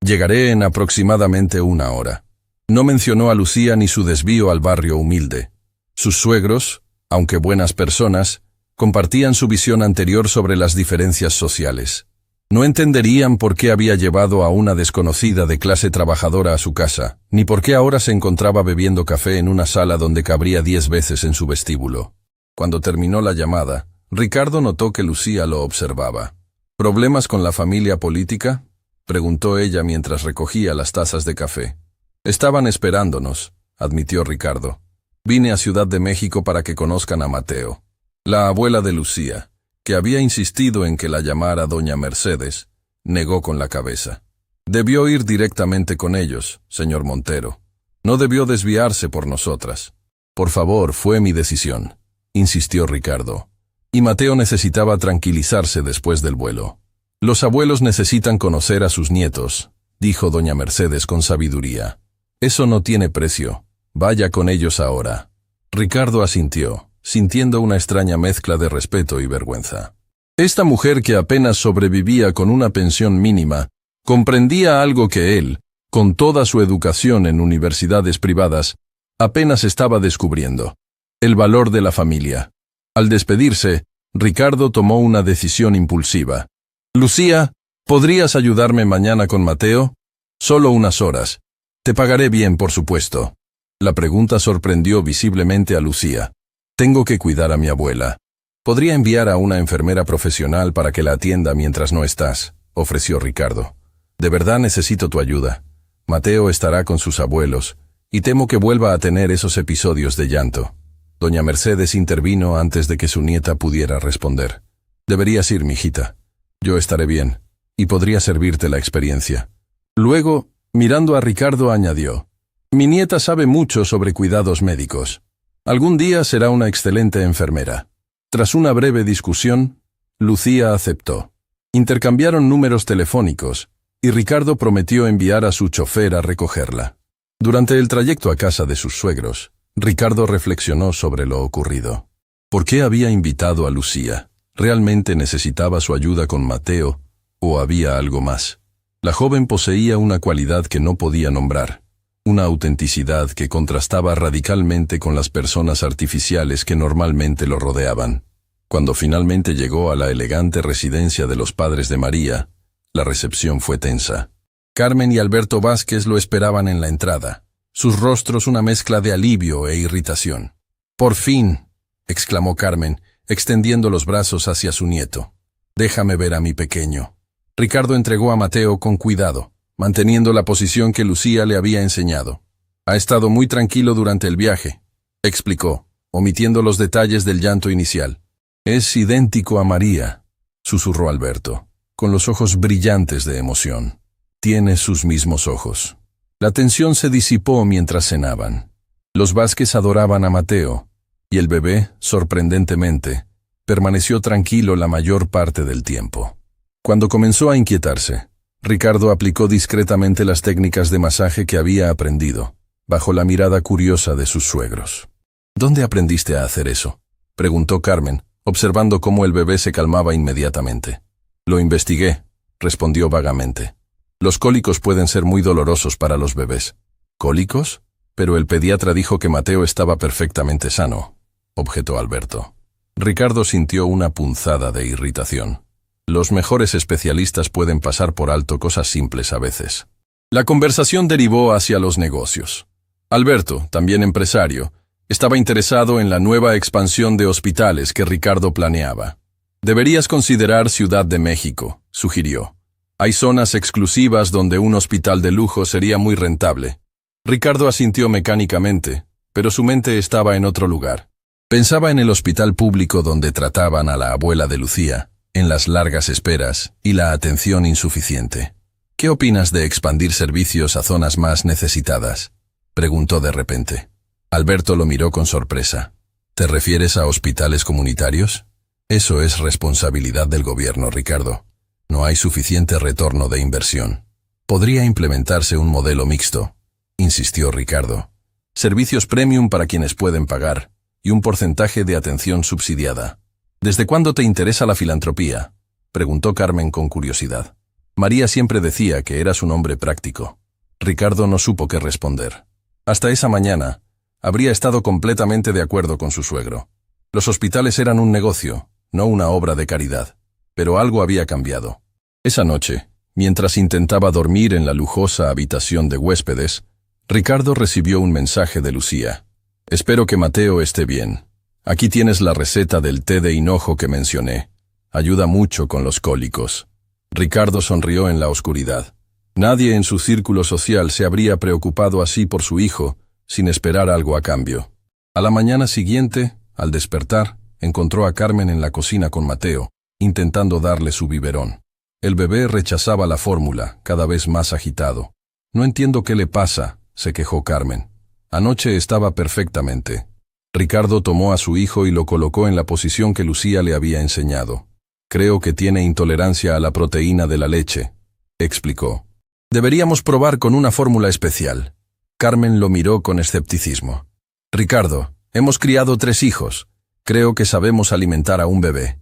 Llegaré en aproximadamente una hora». No mencionó a Lucía ni su desvío al barrio humilde. Sus suegros, aunque buenas personas, compartían su visión anterior sobre las diferencias sociales. No entenderían por qué había llevado a una desconocida de clase trabajadora a su casa, ni por qué ahora se encontraba bebiendo café en una sala donde cabría 10 veces en su vestíbulo. Cuando terminó la llamada, Ricardo notó que Lucía lo observaba. «¿Problemas con la familia política?», preguntó ella mientras recogía las tazas de café. «Estaban esperándonos», admitió Ricardo. «Vine a Ciudad de México para que conozcan a Mateo». La abuela de Lucía, que había insistido en que la llamara doña Mercedes, negó con la cabeza. «Debió ir directamente con ellos, señor Montero. No debió desviarse por nosotras». «Por favor, fue mi decisión», insistió Ricardo. Y Mateo necesitaba tranquilizarse después del vuelo. «Los abuelos necesitan conocer a sus nietos», dijo doña Mercedes con sabiduría. «Eso no tiene precio. Vaya con ellos ahora». Ricardo asintió, sintiendo una extraña mezcla de respeto y vergüenza. Esta mujer que apenas sobrevivía con una pensión mínima, comprendía algo que él, con toda su educación en universidades privadas, apenas estaba descubriendo: el valor de la familia. Al despedirse, Ricardo tomó una decisión impulsiva. «Lucía, ¿podrías ayudarme mañana con Mateo? Solo unas horas. Te pagaré bien, por supuesto». La pregunta sorprendió visiblemente a Lucía. «Tengo que cuidar a mi abuela. Podría enviar a una enfermera profesional para que la atienda mientras no estás», ofreció Ricardo. «De verdad necesito tu ayuda. Mateo estará con sus abuelos, y temo que vuelva a tener esos episodios de llanto». Doña Mercedes intervino antes de que su nieta pudiera responder. «Deberías ir, mijita. Yo estaré bien, y podría servirte la experiencia». Luego, mirando a Ricardo, añadió: «Mi nieta sabe mucho sobre cuidados médicos. Algún día será una excelente enfermera». Tras una breve discusión, Lucía aceptó. Intercambiaron números telefónicos, y Ricardo prometió enviar a su chofer a recogerla. Durante el trayecto a casa de sus suegros, Ricardo reflexionó sobre lo ocurrido. ¿Por qué había invitado a Lucía? ¿Realmente necesitaba su ayuda con Mateo, o había algo más? La joven poseía una cualidad que no podía nombrar, una autenticidad que contrastaba radicalmente con las personas artificiales que normalmente lo rodeaban. Cuando finalmente llegó a la elegante residencia de los padres de María, la recepción fue tensa. Carmen y Alberto Vázquez lo esperaban en la entrada, sus rostros una mezcla de alivio e irritación. «Por fin», exclamó Carmen, extendiendo los brazos hacia su nieto. «Déjame ver a mi pequeño». Ricardo entregó a Mateo con cuidado, manteniendo la posición que Lucía le había enseñado. «Ha estado muy tranquilo durante el viaje», explicó, omitiendo los detalles del llanto inicial. «Es idéntico a María», susurró Alberto, con los ojos brillantes de emoción. «Tiene sus mismos ojos». La tensión se disipó mientras cenaban. Los Vázquez adoraban a Mateo, y el bebé, sorprendentemente, permaneció tranquilo la mayor parte del tiempo. Cuando comenzó a inquietarse, Ricardo aplicó discretamente las técnicas de masaje que había aprendido, bajo la mirada curiosa de sus suegros. «¿Dónde aprendiste a hacer eso?», preguntó Carmen, observando cómo el bebé se calmaba inmediatamente. «Lo investigué», respondió vagamente. «Los cólicos pueden ser muy dolorosos para los bebés». «¿Cólicos? Pero el pediatra dijo que Mateo estaba perfectamente sano», objetó Alberto. Ricardo sintió una punzada de irritación. Los mejores especialistas pueden pasar por alto cosas simples a veces. La conversación derivó hacia los negocios. Alberto, también empresario, estaba interesado en la nueva expansión de hospitales que Ricardo planeaba. «Deberías considerar Ciudad de México», sugirió. «Hay zonas exclusivas donde un hospital de lujo sería muy rentable». Ricardo asintió mecánicamente, pero su mente estaba en otro lugar. Pensaba en el hospital público donde trataban a la abuela de Lucía, en las largas esperas y la atención insuficiente. «¿Qué opinas de expandir servicios a zonas más necesitadas?», preguntó de repente. Alberto lo miró con sorpresa. «¿Te refieres a hospitales comunitarios? Eso es responsabilidad del gobierno, Ricardo. No hay suficiente retorno de inversión. Podría implementarse un modelo mixto», insistió Ricardo. «Servicios premium para quienes pueden pagar, y un porcentaje de atención subsidiada». «¿Desde cuándo te interesa la filantropía?», preguntó Carmen con curiosidad. María siempre decía que eras un hombre práctico. Ricardo no supo qué responder. Hasta esa mañana, habría estado completamente de acuerdo con su suegro. Los hospitales eran un negocio, no una obra de caridad. Pero algo había cambiado. Esa noche, mientras intentaba dormir en la lujosa habitación de huéspedes, Ricardo recibió un mensaje de Lucía. «Espero que Mateo esté bien. Aquí tienes la receta del té de hinojo que mencioné. Ayuda mucho con los cólicos». Ricardo sonrió en la oscuridad. Nadie en su círculo social se habría preocupado así por su hijo, sin esperar algo a cambio. A la mañana siguiente, al despertar, encontró a Carmen en la cocina con Mateo, intentando darle su biberón. El bebé rechazaba la fórmula, cada vez más agitado. «No entiendo qué le pasa», se quejó Carmen. «Anoche estaba perfectamente». Ricardo tomó a su hijo y lo colocó en la posición que Lucía le había enseñado. «Creo que tiene intolerancia a la proteína de la leche», explicó. «Deberíamos probar con una fórmula especial». Carmen lo miró con escepticismo. «Ricardo, hemos criado 3 hijos. Creo que sabemos alimentar a un bebé».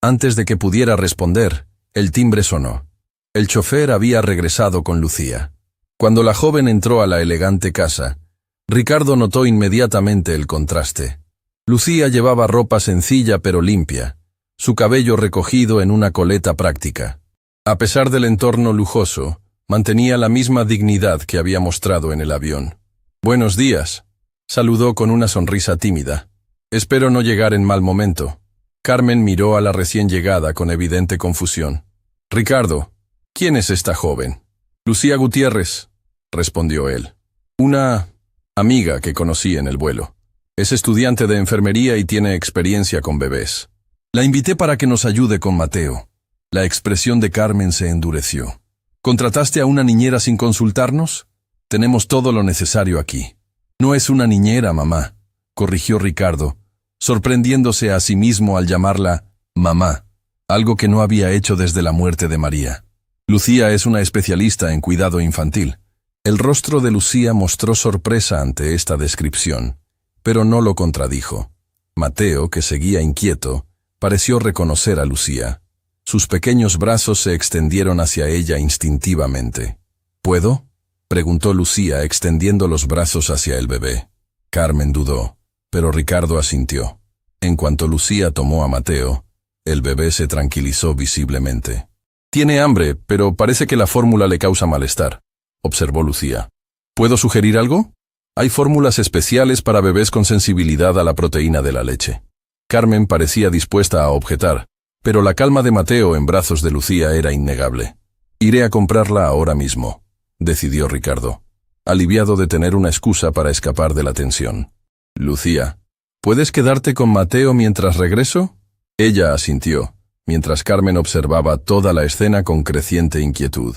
Antes de que pudiera responder, el timbre sonó. El chofer había regresado con Lucía. Cuando la joven entró a la elegante casa, Ricardo notó inmediatamente el contraste. Lucía llevaba ropa sencilla pero limpia, su cabello recogido en una coleta práctica. A pesar del entorno lujoso, mantenía la misma dignidad que había mostrado en el avión. «Buenos días», saludó con una sonrisa tímida. «Espero no llegar en mal momento». Carmen miró a la recién llegada con evidente confusión. «Ricardo, ¿quién es esta joven?» «Lucía Gutiérrez», respondió él. «Una amiga que conocí en el vuelo. Es estudiante de enfermería y tiene experiencia con bebés. La invité para que nos ayude con Mateo». La expresión de Carmen se endureció. «¿Contrataste a una niñera sin consultarnos? Tenemos todo lo necesario aquí». «No es una niñera, mamá», corrigió Ricardo, sorprendiéndose a sí mismo al llamarla mamá, algo que no había hecho desde la muerte de María. «Lucía es una especialista en cuidado infantil». El rostro de Lucía mostró sorpresa ante esta descripción, pero no lo contradijo. Mateo, que seguía inquieto, pareció reconocer a Lucía. Sus pequeños brazos se extendieron hacia ella instintivamente. «¿Puedo?», preguntó Lucía, extendiendo los brazos hacia el bebé. Carmen dudó, pero Ricardo asintió. En cuanto Lucía tomó a Mateo, el bebé se tranquilizó visiblemente. «Tiene hambre, pero parece que la fórmula le causa malestar», observó Lucía. «¿Puedo sugerir algo? Hay fórmulas especiales para bebés con sensibilidad a la proteína de la leche». Carmen parecía dispuesta a objetar, pero la calma de Mateo en brazos de Lucía era innegable. «Iré a comprarla ahora mismo», decidió Ricardo, aliviado de tener una excusa para escapar de la tensión. «Lucía, ¿puedes quedarte con Mateo mientras regreso?». Ella asintió, mientras Carmen observaba toda la escena con creciente inquietud.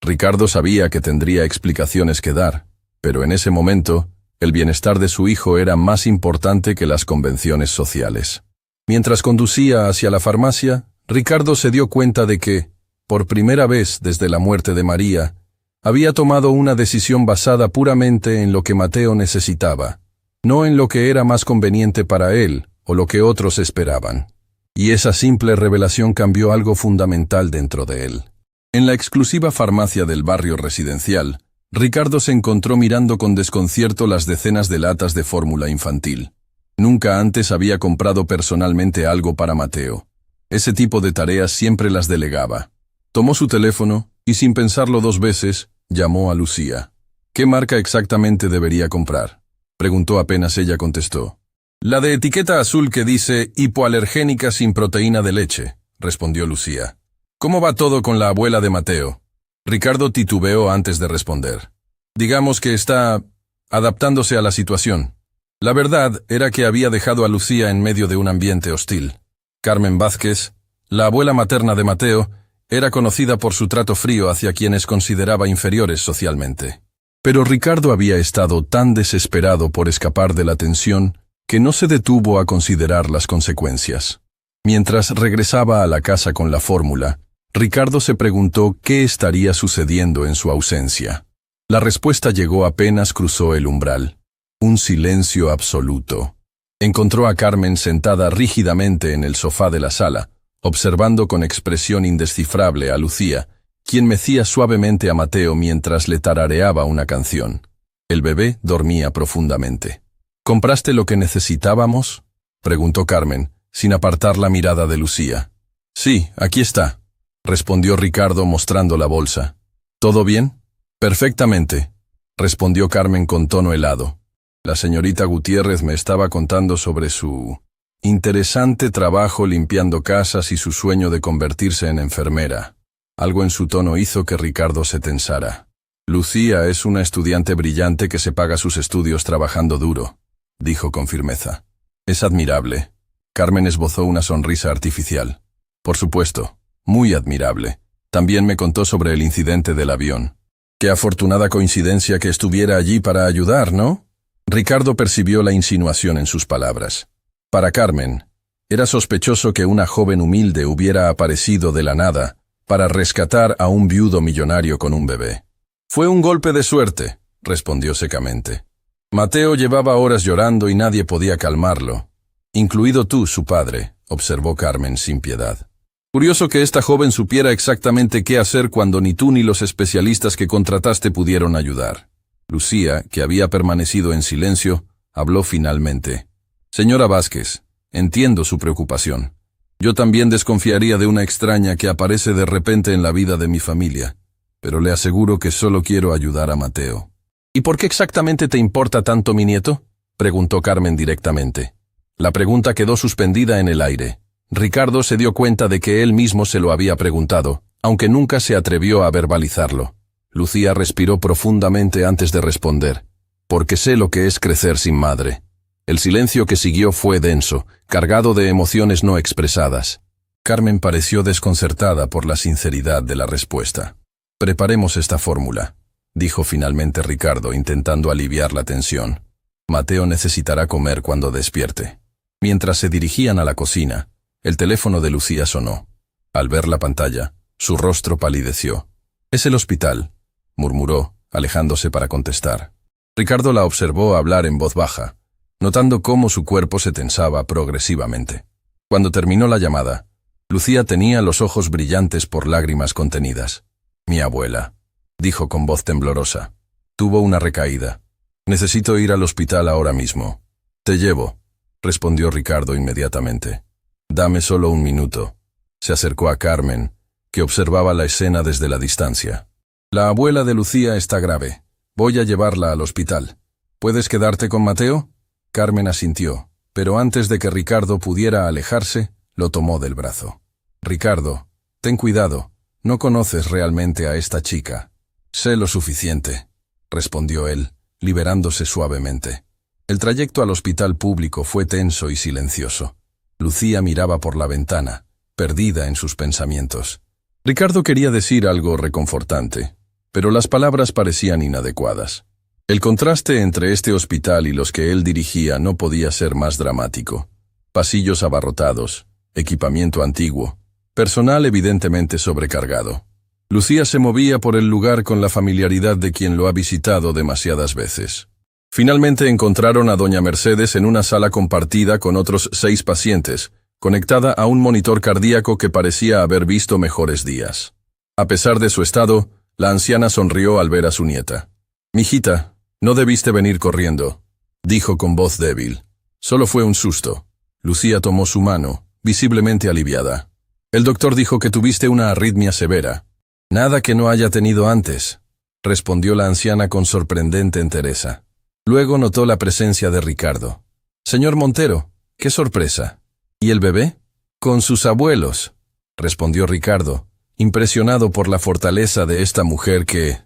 Ricardo sabía que tendría explicaciones que dar, pero en ese momento, el bienestar de su hijo era más importante que las convenciones sociales. Mientras conducía hacia la farmacia, Ricardo se dio cuenta de que, por primera vez desde la muerte de María, había tomado una decisión basada puramente en lo que Mateo necesitaba, no en lo que era más conveniente para él o lo que otros esperaban. Y esa simple revelación cambió algo fundamental dentro de él. En la exclusiva farmacia del barrio residencial, Ricardo se encontró mirando con desconcierto las decenas de latas de fórmula infantil. Nunca antes había comprado personalmente algo para Mateo. Ese tipo de tareas siempre las delegaba. Tomó su teléfono y, sin pensarlo 2 veces, llamó a Lucía. «¿Qué marca exactamente debería comprar?», preguntó apenas ella contestó. «La de etiqueta azul que dice hipoalergénica sin proteína de leche», respondió Lucía. «¿Cómo va todo con la abuela de Mateo?». Ricardo titubeó antes de responder. «Digamos que está adaptándose a la situación». La verdad era que había dejado a Lucía en medio de un ambiente hostil. Carmen Vázquez, la abuela materna de Mateo, era conocida por su trato frío hacia quienes consideraba inferiores socialmente. Pero Ricardo había estado tan desesperado por escapar de la tensión que no se detuvo a considerar las consecuencias. Mientras regresaba a la casa con la fórmula, Ricardo se preguntó qué estaría sucediendo en su ausencia. La respuesta llegó apenas cruzó el umbral. Un silencio absoluto. Encontró a Carmen sentada rígidamente en el sofá de la sala, observando con expresión indescifrable a Lucía, quien mecía suavemente a Mateo mientras le tarareaba una canción. El bebé dormía profundamente. «¿Compraste lo que necesitábamos?», preguntó Carmen, sin apartar la mirada de Lucía. «Sí, aquí está», respondió Ricardo mostrando la bolsa. «¿Todo bien?». «Perfectamente», respondió Carmen con tono helado. La señorita Gutiérrez me estaba contando sobre su interesante trabajo limpiando casas y su sueño de convertirse en enfermera. Algo en su tono hizo que Ricardo se tensara. «Lucía es una estudiante brillante que se paga sus estudios trabajando duro», dijo con firmeza. «Es admirable». Carmen esbozó una sonrisa artificial. «Por supuesto, muy admirable. También me contó sobre el incidente del avión. Qué afortunada coincidencia que estuviera allí para ayudar, ¿no?». Ricardo percibió la insinuación en sus palabras. Para Carmen, era sospechoso que una joven humilde hubiera aparecido de la nada para rescatar a un viudo millonario con un bebé. «Fue un golpe de suerte», respondió secamente. «Mateo llevaba horas llorando y nadie podía calmarlo. Incluido tú, su padre», observó Carmen sin piedad. Curioso que esta joven supiera exactamente qué hacer cuando ni tú ni los especialistas que contrataste pudieron ayudar. Lucía, que había permanecido en silencio, habló finalmente. Señora Vázquez, entiendo su preocupación. Yo también desconfiaría de una extraña que aparece de repente en la vida de mi familia, pero le aseguro que solo quiero ayudar a Mateo. ¿Y por qué exactamente te importa tanto mi nieto?, preguntó Carmen directamente. La pregunta quedó suspendida en el aire. Ricardo se dio cuenta de que él mismo se lo había preguntado, aunque nunca se atrevió a verbalizarlo. Lucía respiró profundamente antes de responder. Porque sé lo que es crecer sin madre. El silencio que siguió fue denso, cargado de emociones no expresadas. Carmen pareció desconcertada por la sinceridad de la respuesta. Preparemos esta fórmula, dijo finalmente Ricardo, intentando aliviar la tensión. Mateo necesitará comer cuando despierte. Mientras se dirigían a la cocina, el teléfono de Lucía sonó. Al ver la pantalla, su rostro palideció. «Es el hospital», murmuró, alejándose para contestar. Ricardo la observó hablar en voz baja, notando cómo su cuerpo se tensaba progresivamente. Cuando terminó la llamada, Lucía tenía los ojos brillantes por lágrimas contenidas. «Mi abuela», dijo con voz temblorosa. «Tuvo una recaída. Necesito ir al hospital ahora mismo». «Te llevo», respondió Ricardo inmediatamente. «Dame solo un minuto». Se acercó a Carmen, que observaba la escena desde la distancia. «La abuela de Lucía está grave. Voy a llevarla al hospital. ¿Puedes quedarte con Mateo?». Carmen asintió, pero antes de que Ricardo pudiera alejarse, lo tomó del brazo. «Ricardo, ten cuidado. No conoces realmente a esta chica». «Sé lo suficiente», respondió él, liberándose suavemente. El trayecto al hospital público fue tenso y silencioso. Lucía miraba por la ventana, perdida en sus pensamientos. Ricardo quería decir algo reconfortante, pero las palabras parecían inadecuadas. El contraste entre este hospital y los que él dirigía no podía ser más dramático. Pasillos abarrotados, equipamiento antiguo, personal evidentemente sobrecargado. Lucía se movía por el lugar con la familiaridad de quien lo ha visitado demasiadas veces. Finalmente encontraron a doña Mercedes en una sala compartida con otros 6 pacientes, conectada a un monitor cardíaco que parecía haber visto mejores días. A pesar de su estado, la anciana sonrió al ver a su nieta. «Mijita, no debiste venir corriendo», dijo con voz débil. «Solo fue un susto». Lucía tomó su mano, visiblemente aliviada. «El doctor dijo que tuviste una arritmia severa». «Nada que no haya tenido antes», respondió la anciana con sorprendente entereza. Luego notó la presencia de Ricardo. «Señor Montero, qué sorpresa. ¿Y el bebé?» «Con sus abuelos», respondió Ricardo, impresionado por la fortaleza de esta mujer que,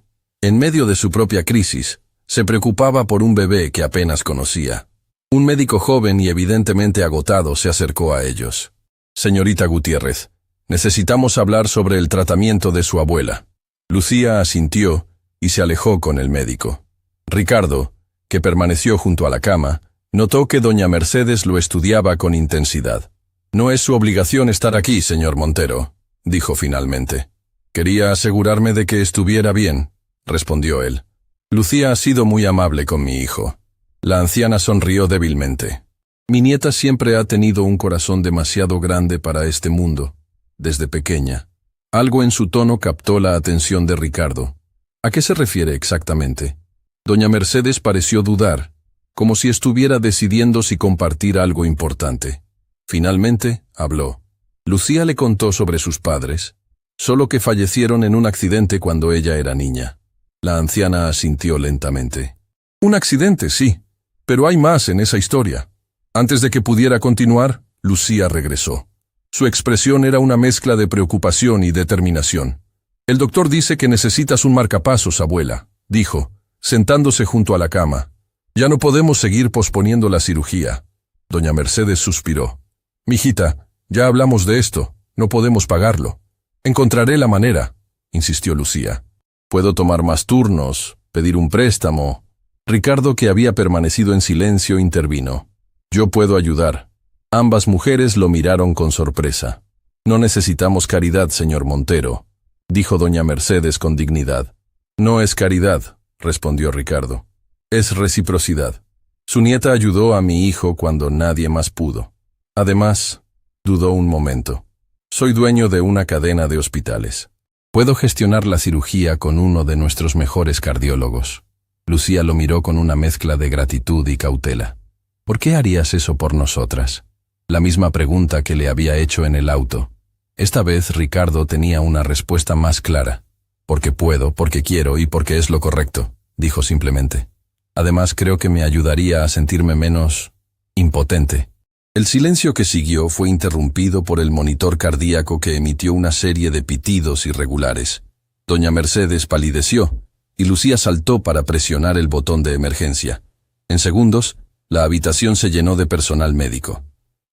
en medio de su propia crisis, se preocupaba por un bebé que apenas conocía. Un médico joven y evidentemente agotado se acercó a ellos. «Señorita Gutiérrez, necesitamos hablar sobre el tratamiento de su abuela». Lucía asintió y se alejó con el médico. Ricardo, que permaneció junto a la cama, notó que doña Mercedes lo estudiaba con intensidad. «No es su obligación estar aquí, señor Montero», dijo finalmente. «Quería asegurarme de que estuviera bien», respondió él. «Lucía ha sido muy amable con mi hijo». La anciana sonrió débilmente. «Mi nieta siempre ha tenido un corazón demasiado grande para este mundo, desde pequeña». Algo en su tono captó la atención de Ricardo. «¿A qué se refiere exactamente?». Doña Mercedes pareció dudar, como si estuviera decidiendo si compartir algo importante. Finalmente, habló. Lucía le contó sobre sus padres, solo que fallecieron en un accidente cuando ella era niña. La anciana asintió lentamente. «Un accidente, sí, pero hay más en esa historia». Antes de que pudiera continuar, Lucía regresó. Su expresión era una mezcla de preocupación y determinación. «El doctor dice que necesitas un marcapasos, abuela», dijo, sentándose junto a la cama. «Ya no podemos seguir posponiendo la cirugía». Doña Mercedes suspiró. «Mijita, ya hablamos de esto, no podemos pagarlo». «Encontraré la manera», insistió Lucía. «Puedo tomar más turnos, pedir un préstamo». Ricardo, que había permanecido en silencio, intervino. «Yo puedo ayudar». Ambas mujeres lo miraron con sorpresa. «No necesitamos caridad, señor Montero», dijo doña Mercedes con dignidad. «No es caridad», respondió Ricardo. «Es reciprocidad. Su nieta ayudó a mi hijo cuando nadie más pudo. Además», dudó un momento, Soy dueño de una cadena de hospitales. Puedo gestionar la cirugía con uno de nuestros mejores cardiólogos. Lucía lo miró con una mezcla de gratitud y cautela. ¿Por qué harías eso por nosotras? La misma pregunta que le había hecho en el auto. Esta vez Ricardo tenía una respuesta más clara. Porque puedo, porque quiero y porque es lo correcto, dijo simplemente. Además, creo que me ayudaría a sentirme menos impotente. El silencio que siguió fue interrumpido por el monitor cardíaco que emitió una serie de pitidos irregulares. Doña Mercedes palideció y Lucía saltó para presionar el botón de emergencia. En segundos, la habitación se llenó de personal médico.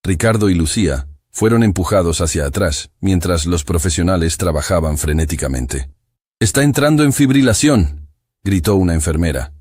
Ricardo y Lucía fueron empujados hacia atrás mientras los profesionales trabajaban frenéticamente. «¡Está entrando en fibrilación!», gritó una enfermera.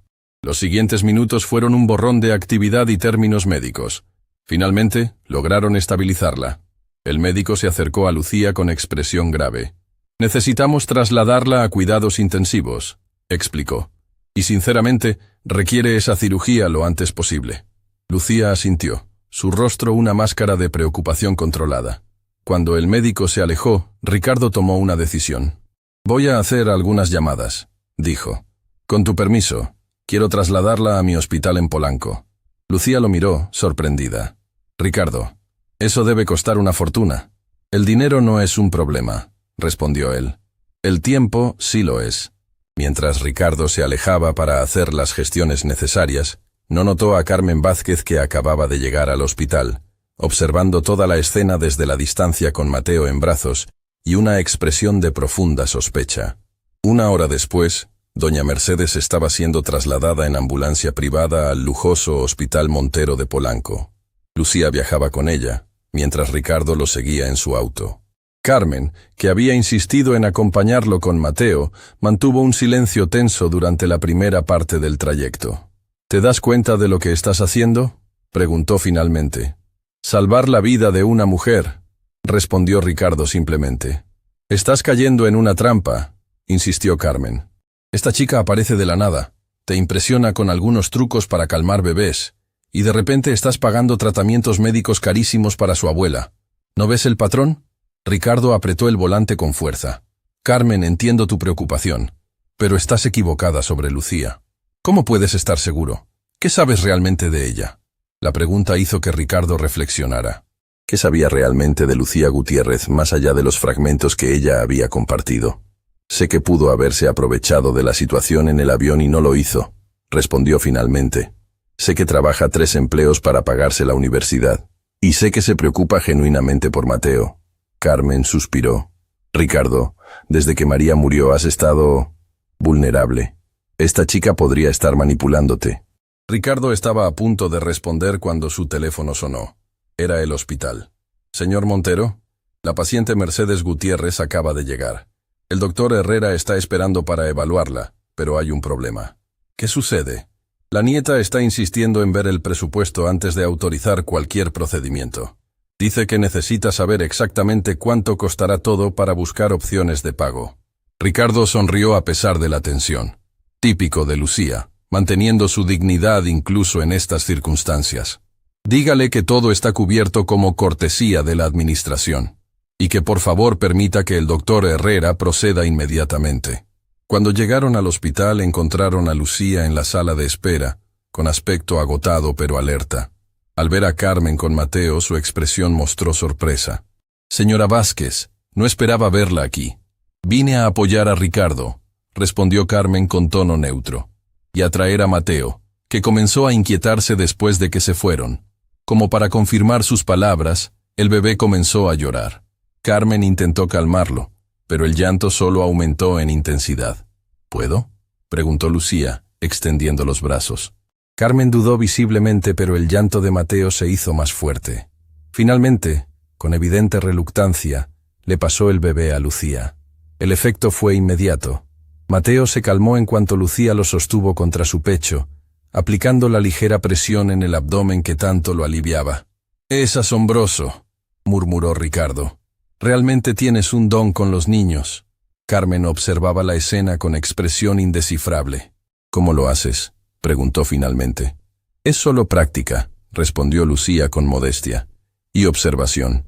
Los siguientes minutos fueron un borrón de actividad y términos médicos. Finalmente, lograron estabilizarla. El médico se acercó a Lucía con expresión grave. «Necesitamos trasladarla a cuidados intensivos», explicó. «Y sinceramente, requiere esa cirugía lo antes posible». Lucía asintió, su rostro una máscara de preocupación controlada. Cuando el médico se alejó, Ricardo tomó una decisión. «Voy a hacer algunas llamadas», dijo. «Con tu permiso, quiero trasladarla a mi hospital en Polanco». Lucía lo miró, sorprendida. «Ricardo, eso debe costar una fortuna». «El dinero no es un problema», respondió él. «El tiempo sí lo es». Mientras Ricardo se alejaba para hacer las gestiones necesarias, no notó a Carmen Vázquez, que acababa de llegar al hospital, observando toda la escena desde la distancia con Mateo en brazos y una expresión de profunda sospecha. Una hora después, doña Mercedes estaba siendo trasladada en ambulancia privada al lujoso Hospital Montero de Polanco. Lucía viajaba con ella, mientras Ricardo lo seguía en su auto. Carmen, que había insistido en acompañarlo con Mateo, mantuvo un silencio tenso durante la primera parte del trayecto. «¿Te das cuenta de lo que estás haciendo?», preguntó finalmente. «Salvar la vida de una mujer», respondió Ricardo simplemente. «Estás cayendo en una trampa», insistió Carmen. «Esta chica aparece de la nada, te impresiona con algunos trucos para calmar bebés, y de repente estás pagando tratamientos médicos carísimos para su abuela. ¿No ves el patrón?». Ricardo apretó el volante con fuerza. «Carmen, entiendo tu preocupación, pero estás equivocada sobre Lucía. ¿Cómo puedes estar seguro? ¿Qué sabes realmente de ella?». La pregunta hizo que Ricardo reflexionara. ¿Qué sabía realmente de Lucía Gutiérrez más allá de los fragmentos que ella había compartido? «Sé que pudo haberse aprovechado de la situación en el avión y no lo hizo», respondió finalmente. «Sé que trabaja 3 empleos para pagarse la universidad. Y sé que se preocupa genuinamente por Mateo». Carmen suspiró. «Ricardo, desde que María murió has estado vulnerable. Esta chica podría estar manipulándote». Ricardo estaba a punto de responder cuando su teléfono sonó. Era el hospital. «Señor Montero, la paciente Mercedes Gutiérrez acaba de llegar. El doctor Herrera está esperando para evaluarla, pero hay un problema». «¿Qué sucede?». «La nieta está insistiendo en ver el presupuesto antes de autorizar cualquier procedimiento. Dice que necesita saber exactamente cuánto costará todo para buscar opciones de pago». Ricardo sonrió a pesar de la tensión. Típico de Lucía, manteniendo su dignidad incluso en estas circunstancias. «Dígale que todo está cubierto como cortesía de la administración, y que por favor permita que el doctor Herrera proceda inmediatamente». Cuando llegaron al hospital encontraron a Lucía en la sala de espera, con aspecto agotado pero alerta. Al ver a Carmen con Mateo, su expresión mostró sorpresa. «Señora Vázquez, no esperaba verla aquí. Vine a apoyar a Ricardo», respondió Carmen con tono neutro, «y a traer a Mateo, que comenzó a inquietarse después de que se fueron». Como para confirmar sus palabras, el bebé comenzó a llorar. Carmen intentó calmarlo, pero el llanto solo aumentó en intensidad. «¿Puedo?», preguntó Lucía, extendiendo los brazos. Carmen dudó visiblemente, pero el llanto de Mateo se hizo más fuerte. Finalmente, con evidente reluctancia, le pasó el bebé a Lucía. El efecto fue inmediato. Mateo se calmó en cuanto Lucía lo sostuvo contra su pecho, aplicando la ligera presión en el abdomen que tanto lo aliviaba. «Es asombroso», murmuró Ricardo. «Realmente tienes un don con los niños». Carmen observaba la escena con expresión indescifrable. «¿Cómo lo haces?», preguntó finalmente. «Es solo práctica», respondió Lucía con modestia. «Y observación».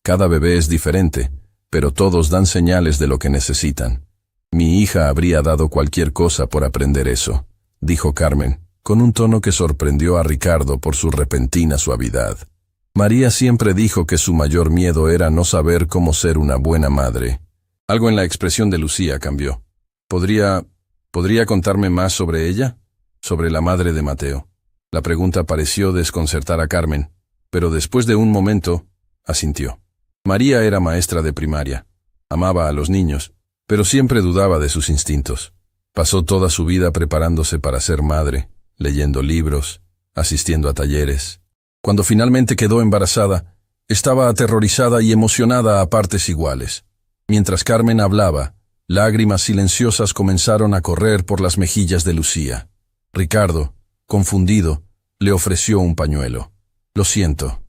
Cada bebé es diferente, pero todos dan señales de lo que necesitan. Mi hija habría dado cualquier cosa por aprender eso, dijo Carmen, con un tono que sorprendió a Ricardo por su repentina suavidad. María siempre dijo que su mayor miedo era no saber cómo ser una buena madre. Algo en la expresión de Lucía cambió. ¿Podría contarme más sobre ella? Sobre la madre de Mateo. La pregunta pareció desconcertar a Carmen, pero después de un momento, asintió. María era maestra de primaria. Amaba a los niños, pero siempre dudaba de sus instintos. Pasó toda su vida preparándose para ser madre, leyendo libros, asistiendo a talleres. Cuando finalmente quedó embarazada, estaba aterrorizada y emocionada a partes iguales. Mientras Carmen hablaba, lágrimas silenciosas comenzaron a correr por las mejillas de Lucía. Ricardo, confundido, le ofreció un pañuelo. «Lo siento»,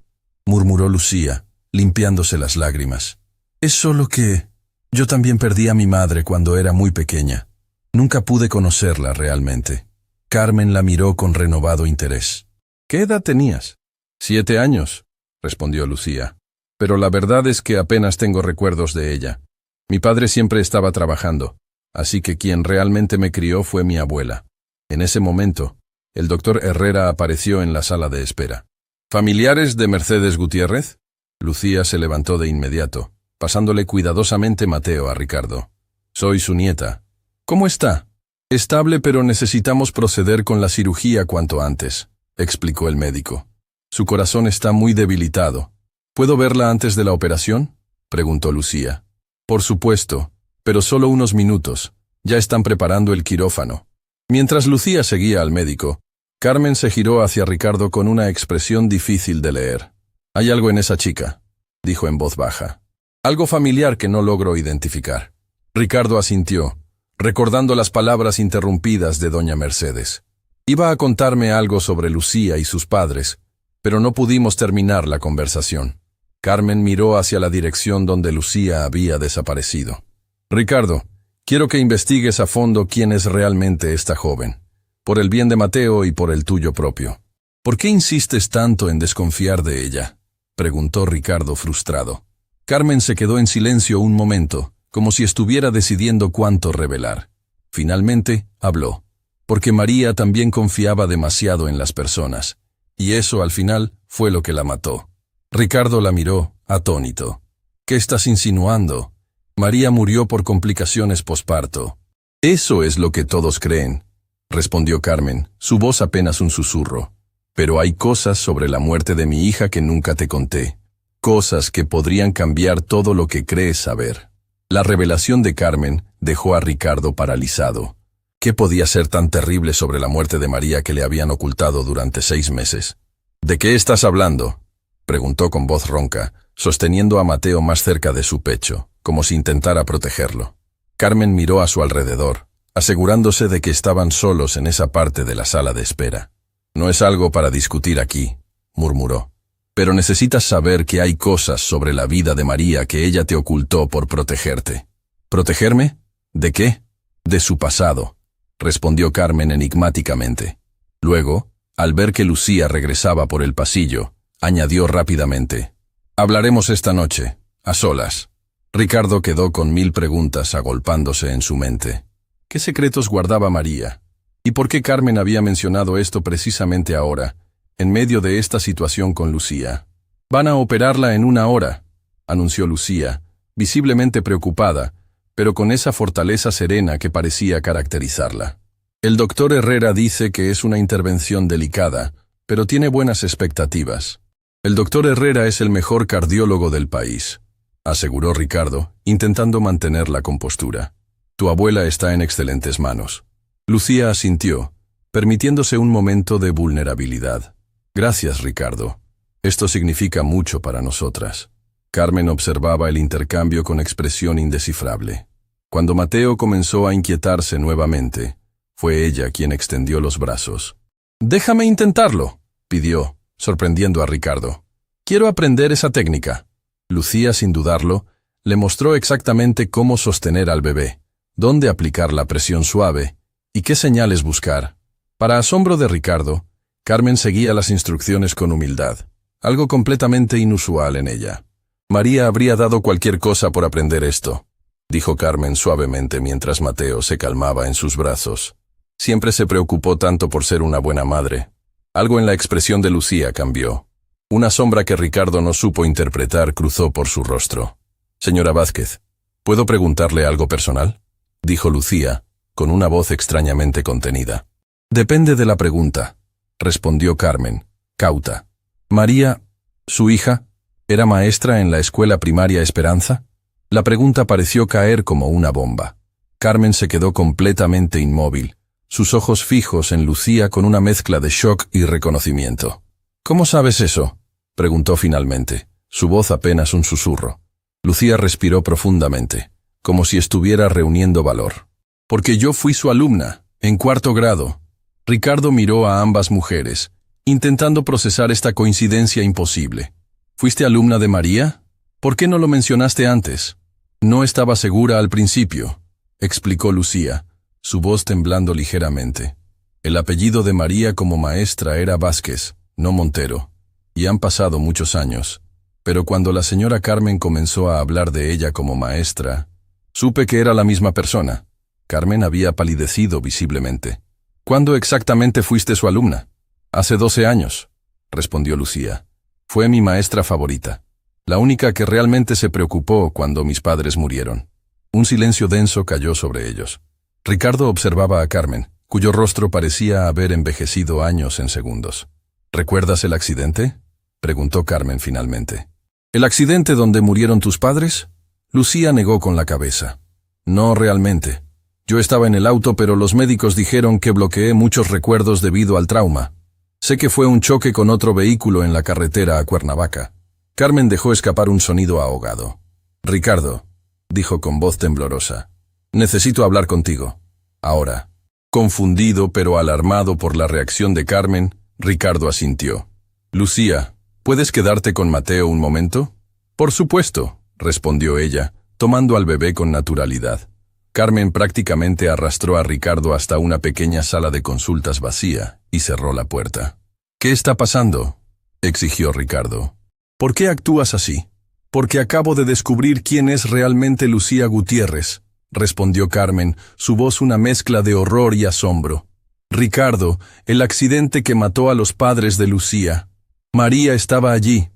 murmuró Lucía, limpiándose las lágrimas. «Es solo que yo también perdí a mi madre cuando era muy pequeña. Nunca pude conocerla realmente». Carmen la miró con renovado interés. «¿Qué edad tenías?» «7 años», respondió Lucía. «Pero la verdad es que apenas tengo recuerdos de ella. Mi padre siempre estaba trabajando, así que quien realmente me crió fue mi abuela». En ese momento, el doctor Herrera apareció en la sala de espera. «¿Familiares de Mercedes Gutiérrez?» Lucía se levantó de inmediato, pasándole cuidadosamente Mateo a Ricardo. «Soy su nieta». «¿Cómo está?» «Estable, pero necesitamos proceder con la cirugía cuanto antes», explicó el médico. «Su corazón está muy debilitado. ¿Puedo verla antes de la operación?», preguntó Lucía. «Por supuesto, pero solo unos minutos. Ya están preparando el quirófano». Mientras Lucía seguía al médico, Carmen se giró hacia Ricardo con una expresión difícil de leer. «Hay algo en esa chica», dijo en voz baja. «Algo familiar que no logro identificar». Ricardo asintió, recordando las palabras interrumpidas de doña Mercedes. Iba a contarme algo sobre Lucía y sus padres, pero no pudimos terminar la conversación. Carmen miró hacia la dirección donde Lucía había desaparecido. «Ricardo, quiero que investigues a fondo quién es realmente esta joven, por el bien de Mateo y por el tuyo propio». «¿Por qué insistes tanto en desconfiar de ella?», preguntó Ricardo frustrado. Carmen se quedó en silencio un momento, como si estuviera decidiendo cuánto revelar. Finalmente, habló. «Porque María también confiaba demasiado en las personas, y eso al final fue lo que la mató». Ricardo la miró, atónito. «¿Qué estás insinuando? María murió por complicaciones posparto». «Eso es lo que todos creen», respondió Carmen, su voz apenas un susurro. «Pero hay cosas sobre la muerte de mi hija que nunca te conté. Cosas que podrían cambiar todo lo que crees saber». La revelación de Carmen dejó a Ricardo paralizado. ¿Qué podía ser tan terrible sobre la muerte de María que le habían ocultado durante 6 meses? «¿De qué estás hablando?», preguntó con voz ronca, sosteniendo a Mateo más cerca de su pecho, como si intentara protegerlo. Carmen miró a su alrededor, asegurándose de que estaban solos en esa parte de la sala de espera. «No es algo para discutir aquí», murmuró. «Pero necesitas saber que hay cosas sobre la vida de María que ella te ocultó por protegerte». «¿Protegerme? ¿De qué?» «De su pasado», respondió Carmen enigmáticamente. Luego, al ver que Lucía regresaba por el pasillo, añadió rápidamente: «Hablaremos esta noche, a solas». Ricardo quedó con 1000 preguntas agolpándose en su mente. ¿Qué secretos guardaba María? ¿Y por qué Carmen había mencionado esto precisamente ahora, en medio de esta situación con Lucía? «Van a operarla en 1 hora», anunció Lucía, visiblemente preocupada, pero con esa fortaleza serena que parecía caracterizarla. «El doctor Herrera dice que es una intervención delicada, pero tiene buenas expectativas. El doctor Herrera es el mejor cardiólogo del país», aseguró Ricardo, intentando mantener la compostura. «Tu abuela está en excelentes manos». Lucía asintió, permitiéndose un momento de vulnerabilidad. «Gracias, Ricardo. Esto significa mucho para nosotras». Carmen observaba el intercambio con expresión indescifrable. Cuando Mateo comenzó a inquietarse nuevamente, fue ella quien extendió los brazos. «Déjame intentarlo», pidió, sorprendiendo a Ricardo. «Quiero aprender esa técnica». Lucía, sin dudarlo, le mostró exactamente cómo sostener al bebé, dónde aplicar la presión suave y qué señales buscar. Para asombro de Ricardo, Carmen seguía las instrucciones con humildad, algo completamente inusual en ella. María habría dado cualquier cosa por aprender esto, dijo Carmen suavemente mientras Mateo se calmaba en sus brazos. Siempre se preocupó tanto por ser una buena madre. Algo en la expresión de Lucía cambió. Una sombra que Ricardo no supo interpretar cruzó por su rostro. Señora Vázquez, ¿puedo preguntarle algo personal?, dijo Lucía, con una voz extrañamente contenida. Depende de la pregunta, respondió Carmen, cauta. María, su hija, ¿era maestra en la escuela primaria Esperanza? La pregunta pareció caer como una bomba. Carmen se quedó completamente inmóvil, sus ojos fijos en Lucía con una mezcla de shock y reconocimiento. ¿Cómo sabes eso?, preguntó finalmente, su voz apenas un susurro. Lucía respiró profundamente, como si estuviera reuniendo valor. Porque yo fui su alumna, en 4º grado. Ricardo miró a ambas mujeres, intentando procesar esta coincidencia imposible. ¿Fuiste alumna de María? ¿Por qué no lo mencionaste antes? No estaba segura al principio, explicó Lucía, su voz temblando ligeramente. El apellido de María como maestra era Vázquez, no Montero, y han pasado muchos años. Pero cuando la señora Carmen comenzó a hablar de ella como maestra, supe que era la misma persona. Carmen había palidecido visiblemente. ¿Cuándo exactamente fuiste su alumna? Hace 12 años, respondió Lucía. Fue mi maestra favorita, la única que realmente se preocupó cuando mis padres murieron. Un silencio denso cayó sobre ellos. Ricardo observaba a Carmen, cuyo rostro parecía haber envejecido años en segundos. ¿Recuerdas el accidente?, preguntó Carmen finalmente. ¿El accidente donde murieron tus padres? Lucía negó con la cabeza. No realmente. Yo estaba en el auto, pero los médicos dijeron que bloqueé muchos recuerdos debido al trauma. Sé que fue un choque con otro vehículo en la carretera a Cuernavaca. Carmen dejó escapar un sonido ahogado. Ricardo, dijo con voz temblorosa, necesito hablar contigo. Ahora. Confundido pero alarmado por la reacción de Carmen, Ricardo asintió. Lucía, ¿puedes quedarte con Mateo un momento? Por supuesto, respondió ella, tomando al bebé con naturalidad. Carmen prácticamente arrastró a Ricardo hasta una pequeña sala de consultas vacía y cerró la puerta. ¿Qué está pasando?, exigió Ricardo. ¿Por qué actúas así? Porque acabo de descubrir quién es realmente Lucía Gutiérrez, respondió Carmen, su voz una mezcla de horror y asombro. Ricardo, el accidente que mató a los padres de Lucía. María estaba allí.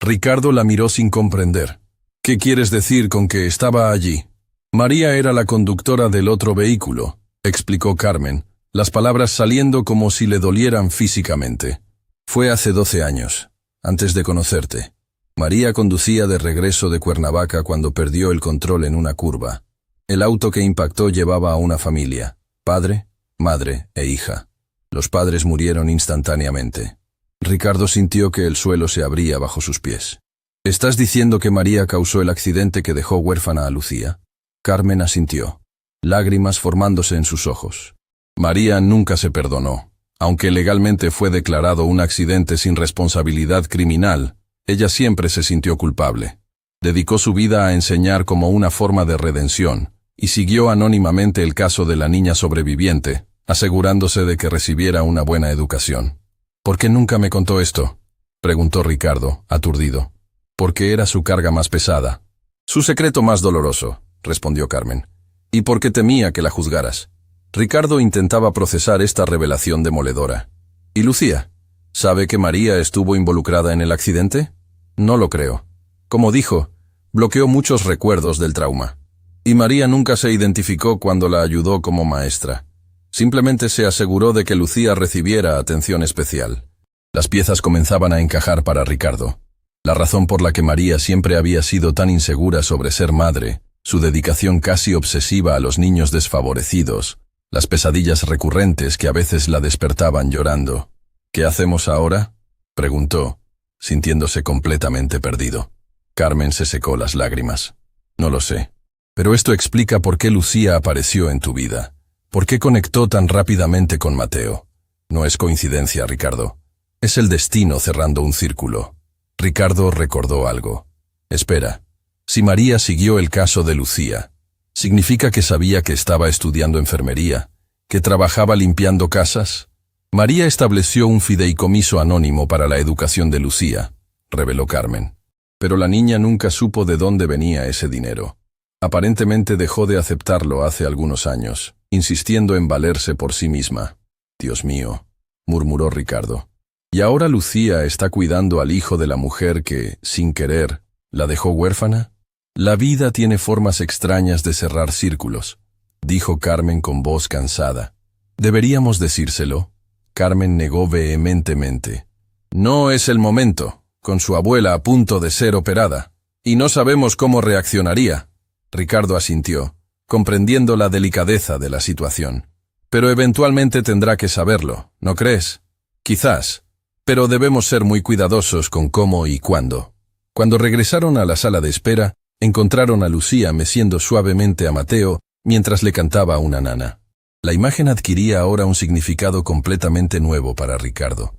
Ricardo la miró sin comprender. ¿Qué quieres decir con que estaba allí? María era la conductora del otro vehículo, explicó Carmen, las palabras saliendo como si le dolieran físicamente. Fue hace 12 años, antes de conocerte. María conducía de regreso de Cuernavaca cuando perdió el control en una curva. El auto que impactó llevaba a una familia, padre, madre e hija. Los padres murieron instantáneamente. Ricardo sintió que el suelo se abría bajo sus pies. ¿Estás diciendo que María causó el accidente que dejó huérfana a Lucía? Carmen asintió, lágrimas formándose en sus ojos. María nunca se perdonó. Aunque legalmente fue declarado un accidente sin responsabilidad criminal, ella siempre se sintió culpable. Dedicó su vida a enseñar como una forma de redención, y siguió anónimamente el caso de la niña sobreviviente, asegurándose de que recibiera una buena educación. ¿Por qué nunca me contó esto?, preguntó Ricardo, aturdido. Porque era su carga más pesada. Su secreto más doloroso, respondió Carmen. Y porque temía que la juzgaras. Ricardo intentaba procesar esta revelación demoledora. ¿Y Lucía? ¿Sabe que María estuvo involucrada en el accidente? No lo creo. Como dijo, bloqueó muchos recuerdos del trauma. Y María nunca se identificó cuando la ayudó como maestra. Simplemente se aseguró de que Lucía recibiera atención especial. Las piezas comenzaban a encajar para Ricardo. La razón por la que María siempre había sido tan insegura sobre ser madre, su dedicación casi obsesiva a los niños desfavorecidos, las pesadillas recurrentes que a veces la despertaban llorando. ¿Qué hacemos ahora?, preguntó, sintiéndose completamente perdido. Carmen se secó las lágrimas. No lo sé. Pero esto explica por qué Lucía apareció en tu vida. ¿Por qué conectó tan rápidamente con Mateo? No es coincidencia, Ricardo. Es el destino cerrando un círculo. Ricardo recordó algo. Espera. Si María siguió el caso de Lucía, ¿significa que sabía que estaba estudiando enfermería, que trabajaba limpiando casas? María estableció un fideicomiso anónimo para la educación de Lucía, reveló Carmen. Pero la niña nunca supo de dónde venía ese dinero. Aparentemente dejó de aceptarlo hace algunos años, insistiendo en valerse por sí misma. Dios mío, murmuró Ricardo. ¿Y ahora Lucía está cuidando al hijo de la mujer que, sin querer, la dejó huérfana? La vida tiene formas extrañas de cerrar círculos, dijo Carmen con voz cansada. ¿Deberíamos decírselo? Carmen negó vehementemente. No es el momento, con su abuela a punto de ser operada, y no sabemos cómo reaccionaría. Ricardo asintió, comprendiendo la delicadeza de la situación. Pero eventualmente tendrá que saberlo, ¿no crees? Quizás, pero debemos ser muy cuidadosos con cómo y cuándo. Cuando regresaron a la sala de espera, encontraron a Lucía meciendo suavemente a Mateo mientras le cantaba una nana. La imagen adquiría ahora un significado completamente nuevo para Ricardo.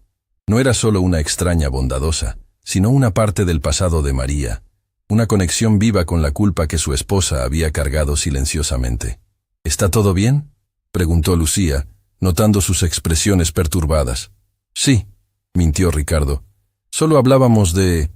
No era solo una extraña bondadosa, sino una parte del pasado de María, una conexión viva con la culpa que su esposa había cargado silenciosamente. ¿Está todo bien?, preguntó Lucía, notando sus expresiones perturbadas. Sí, mintió Ricardo. Solo hablábamos de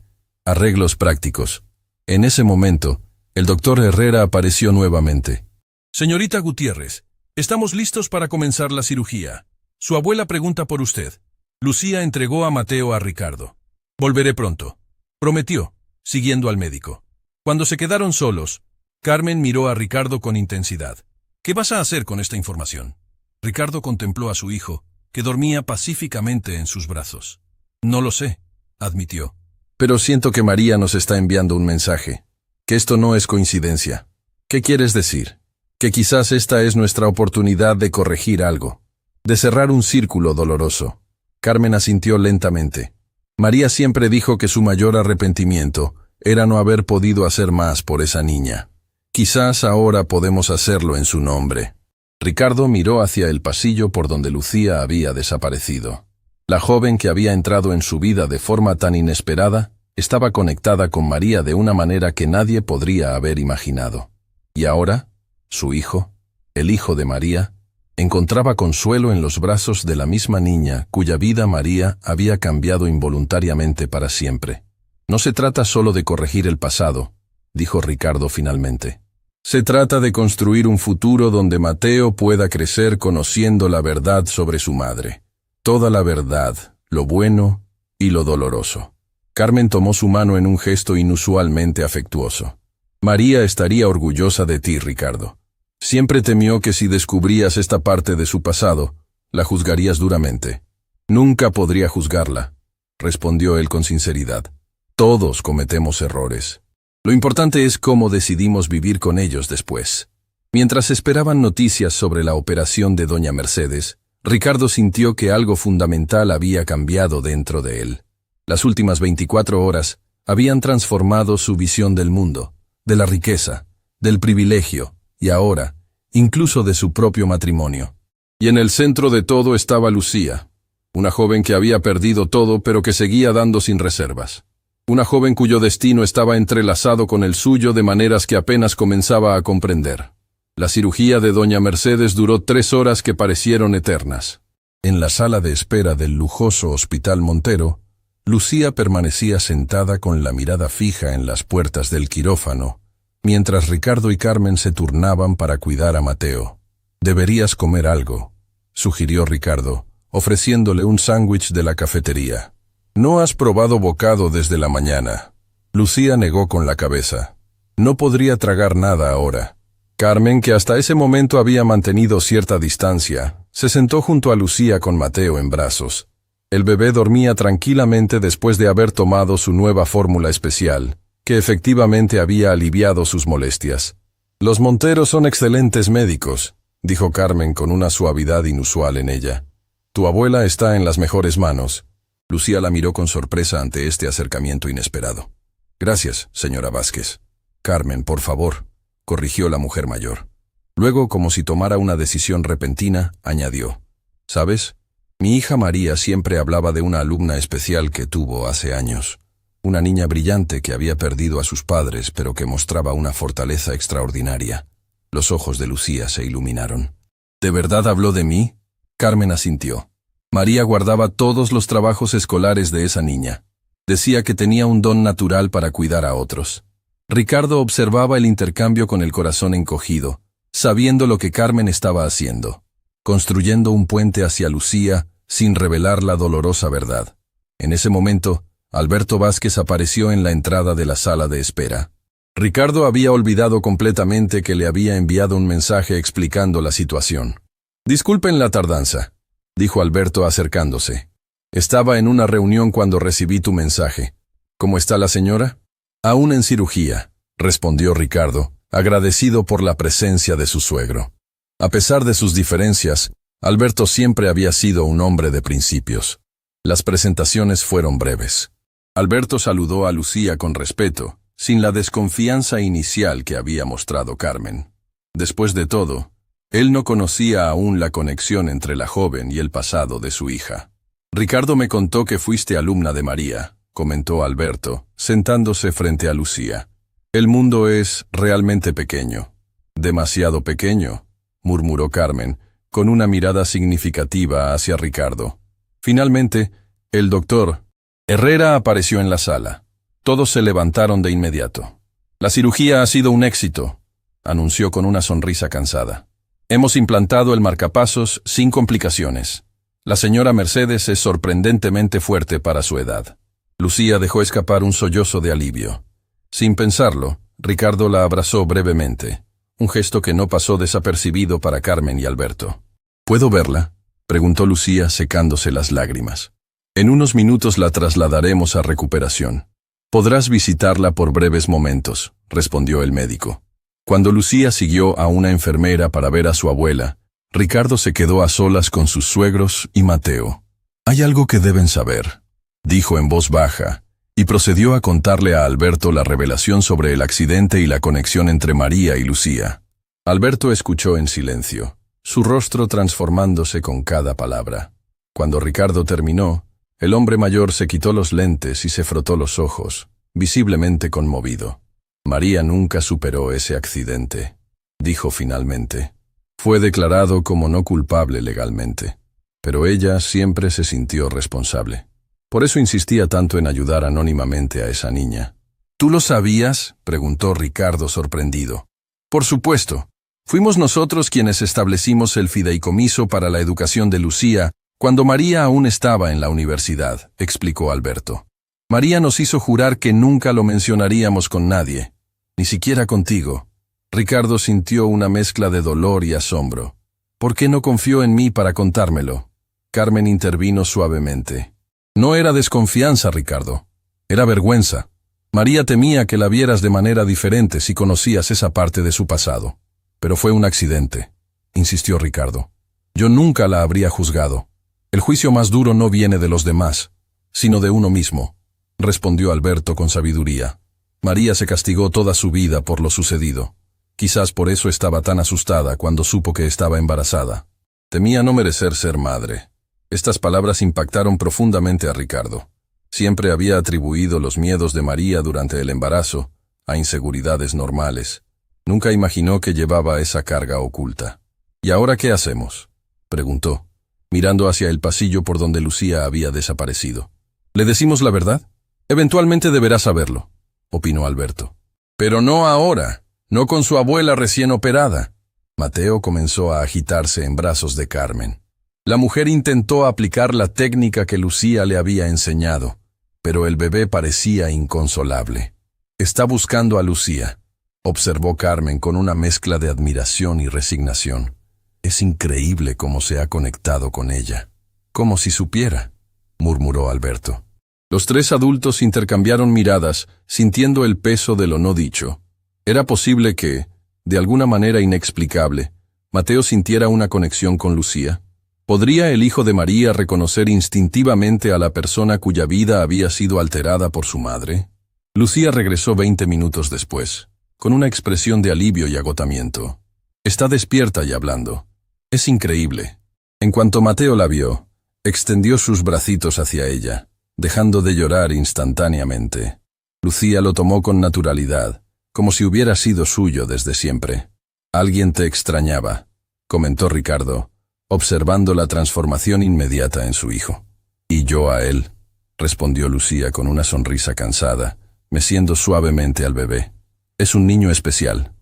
arreglos prácticos. En ese momento, el doctor Herrera apareció nuevamente. Señorita Gutiérrez, estamos listos para comenzar la cirugía. Su abuela pregunta por usted. Lucía entregó a Mateo a Ricardo. Volveré pronto, prometió, siguiendo al médico. Cuando se quedaron solos, Carmen miró a Ricardo con intensidad. ¿Qué vas a hacer con esta información? Ricardo contempló a su hijo, que dormía pacíficamente en sus brazos. No lo sé, admitió. Pero siento que María nos está enviando un mensaje. Que esto no es coincidencia. ¿Qué quieres decir? Que quizás esta es nuestra oportunidad de corregir algo. De cerrar un círculo doloroso. Carmen asintió lentamente. María siempre dijo que su mayor arrepentimiento era no haber podido hacer más por esa niña. Quizás ahora podemos hacerlo en su nombre. Ricardo miró hacia el pasillo por donde Lucía había desaparecido. La joven que había entrado en su vida de forma tan inesperada estaba conectada con María de una manera que nadie podría haber imaginado. Y ahora, su hijo, el hijo de María, encontraba consuelo en los brazos de la misma niña cuya vida María había cambiado involuntariamente para siempre. No se trata solo de corregir el pasado, dijo Ricardo finalmente. Se trata de construir un futuro donde Mateo pueda crecer conociendo la verdad sobre su madre. Toda la verdad, lo bueno y lo doloroso. Carmen tomó su mano en un gesto inusualmente afectuoso. María estaría orgullosa de ti, Ricardo. Siempre temió que si descubrías esta parte de su pasado, la juzgarías duramente. Nunca podría juzgarla, respondió él con sinceridad. Todos cometemos errores. Lo importante es cómo decidimos vivir con ellos después. Mientras esperaban noticias sobre la operación de doña Mercedes, Ricardo sintió que algo fundamental había cambiado dentro de él. Las últimas 24 horas habían transformado su visión del mundo, de la riqueza, del privilegio, y ahora, incluso de su propio matrimonio. Y en el centro de todo estaba Lucía, una joven que había perdido todo pero que seguía dando sin reservas. Una joven cuyo destino estaba entrelazado con el suyo de maneras que apenas comenzaba a comprender. La cirugía de doña Mercedes duró 3 horas que parecieron eternas. En la sala de espera del lujoso Hospital Montero, Lucía permanecía sentada con la mirada fija en las puertas del quirófano, mientras Ricardo y Carmen se turnaban para cuidar a Mateo. «Deberías comer algo», sugirió Ricardo, ofreciéndole un sándwich de la cafetería. «No has probado bocado desde la mañana». Lucía negó con la cabeza. No podría tragar nada ahora. Carmen, que hasta ese momento había mantenido cierta distancia, se sentó junto a Lucía con Mateo en brazos. El bebé dormía tranquilamente después de haber tomado su nueva fórmula especial, que efectivamente había aliviado sus molestias. «Los Monteros son excelentes médicos», dijo Carmen con una suavidad inusual en ella. «Tu abuela está en las mejores manos». Lucía la miró con sorpresa ante este acercamiento inesperado. «Gracias, señora Vázquez». «Carmen, por favor», corrigió la mujer mayor. Luego, como si tomara una decisión repentina, añadió. «¿Sabes? Mi hija María siempre hablaba de una alumna especial que tuvo hace años. Una niña brillante que había perdido a sus padres, pero que mostraba una fortaleza extraordinaria». Los ojos de Lucía se iluminaron. «¿De verdad habló de mí?» Carmen asintió. María guardaba todos los trabajos escolares de esa niña. Decía que tenía un don natural para cuidar a otros. Ricardo observaba el intercambio con el corazón encogido, sabiendo lo que Carmen estaba haciendo, construyendo un puente hacia Lucía sin revelar la dolorosa verdad. En ese momento, Alberto Vázquez apareció en la entrada de la sala de espera. Ricardo había olvidado completamente que le había enviado un mensaje explicando la situación. «Disculpen la tardanza», dijo Alberto acercándose. «Estaba en una reunión cuando recibí tu mensaje. ¿Cómo está la señora?» «Aún en cirugía», respondió Ricardo, agradecido por la presencia de su suegro. A pesar de sus diferencias, Alberto siempre había sido un hombre de principios. Las presentaciones fueron breves. Alberto saludó a Lucía con respeto, sin la desconfianza inicial que había mostrado Carmen. Después de todo, él no conocía aún la conexión entre la joven y el pasado de su hija. «Ricardo me contó que fuiste alumna de María», comentó Alberto, sentándose frente a Lucía. «El mundo es realmente pequeño». «Demasiado pequeño», murmuró Carmen, con una mirada significativa hacia Ricardo. Finalmente, el doctor Herrera apareció en la sala. Todos se levantaron de inmediato. «La cirugía ha sido un éxito», anunció con una sonrisa cansada. «Hemos implantado el marcapasos sin complicaciones. La señora Mercedes es sorprendentemente fuerte para su edad». Lucía dejó escapar un sollozo de alivio. Sin pensarlo, Ricardo la abrazó brevemente, un gesto que no pasó desapercibido para Carmen y Alberto. «¿Puedo verla?», preguntó Lucía secándose las lágrimas. «En unos minutos la trasladaremos a recuperación. Podrás visitarla por breves momentos», respondió el médico. Cuando Lucía siguió a una enfermera para ver a su abuela, Ricardo se quedó a solas con sus suegros y Mateo. «Hay algo que deben saber», dijo en voz baja, y procedió a contarle a Alberto la revelación sobre el accidente y la conexión entre María y Lucía. Alberto escuchó en silencio, su rostro transformándose con cada palabra. Cuando Ricardo terminó, el hombre mayor se quitó los lentes y se frotó los ojos, visiblemente conmovido. «María nunca superó ese accidente», dijo finalmente. «Fue declarado como no culpable legalmente, pero ella siempre se sintió responsable. Por eso insistía tanto en ayudar anónimamente a esa niña». «¿Tú lo sabías?», preguntó Ricardo sorprendido. «Por supuesto. Fuimos nosotros quienes establecimos el fideicomiso para la educación de Lucía cuando María aún estaba en la universidad», explicó Alberto. «María nos hizo jurar que nunca lo mencionaríamos con nadie, ni siquiera contigo». Ricardo sintió una mezcla de dolor y asombro. «¿Por qué no confió en mí para contármelo?». Carmen intervino suavemente. «No era desconfianza, Ricardo. Era vergüenza. María temía que la vieras de manera diferente si conocías esa parte de su pasado. Pero fue un accidente», insistió Ricardo. «Yo nunca la habría juzgado. El juicio más duro no viene de los demás, sino de uno mismo», respondió Alberto con sabiduría. «María se castigó toda su vida por lo sucedido. Quizás por eso estaba tan asustada cuando supo que estaba embarazada. Temía no merecer ser madre». Estas palabras impactaron profundamente a Ricardo. Siempre había atribuido los miedos de María durante el embarazo a inseguridades normales. Nunca imaginó que llevaba esa carga oculta. «¿Y ahora qué hacemos?», preguntó, mirando hacia el pasillo por donde Lucía había desaparecido. «¿Le decimos la verdad? Eventualmente deberá saberlo», opinó Alberto. «Pero no ahora, no con su abuela recién operada». Mateo comenzó a agitarse en brazos de Carmen. La mujer intentó aplicar la técnica que Lucía le había enseñado, pero el bebé parecía inconsolable. «Está buscando a Lucía», observó Carmen con una mezcla de admiración y resignación. «Es increíble cómo se ha conectado con ella». «Como si supiera», murmuró Alberto. Los tres adultos intercambiaron miradas, sintiendo el peso de lo no dicho. Era posible que, de alguna manera inexplicable, Mateo sintiera una conexión con Lucía. ¿Podría el hijo de María reconocer instintivamente a la persona cuya vida había sido alterada por su madre? Lucía regresó 20 minutos después, con una expresión de alivio y agotamiento. «Está despierta y hablando. Es increíble». En cuanto Mateo la vio, extendió sus bracitos hacia ella, dejando de llorar instantáneamente. Lucía lo tomó con naturalidad, como si hubiera sido suyo desde siempre. «Alguien te extrañaba», comentó Ricardo, observando la transformación inmediata en su hijo. «Y yo a él». respondió Lucía con una sonrisa cansada, meciendo suavemente al bebé. Es un niño especial.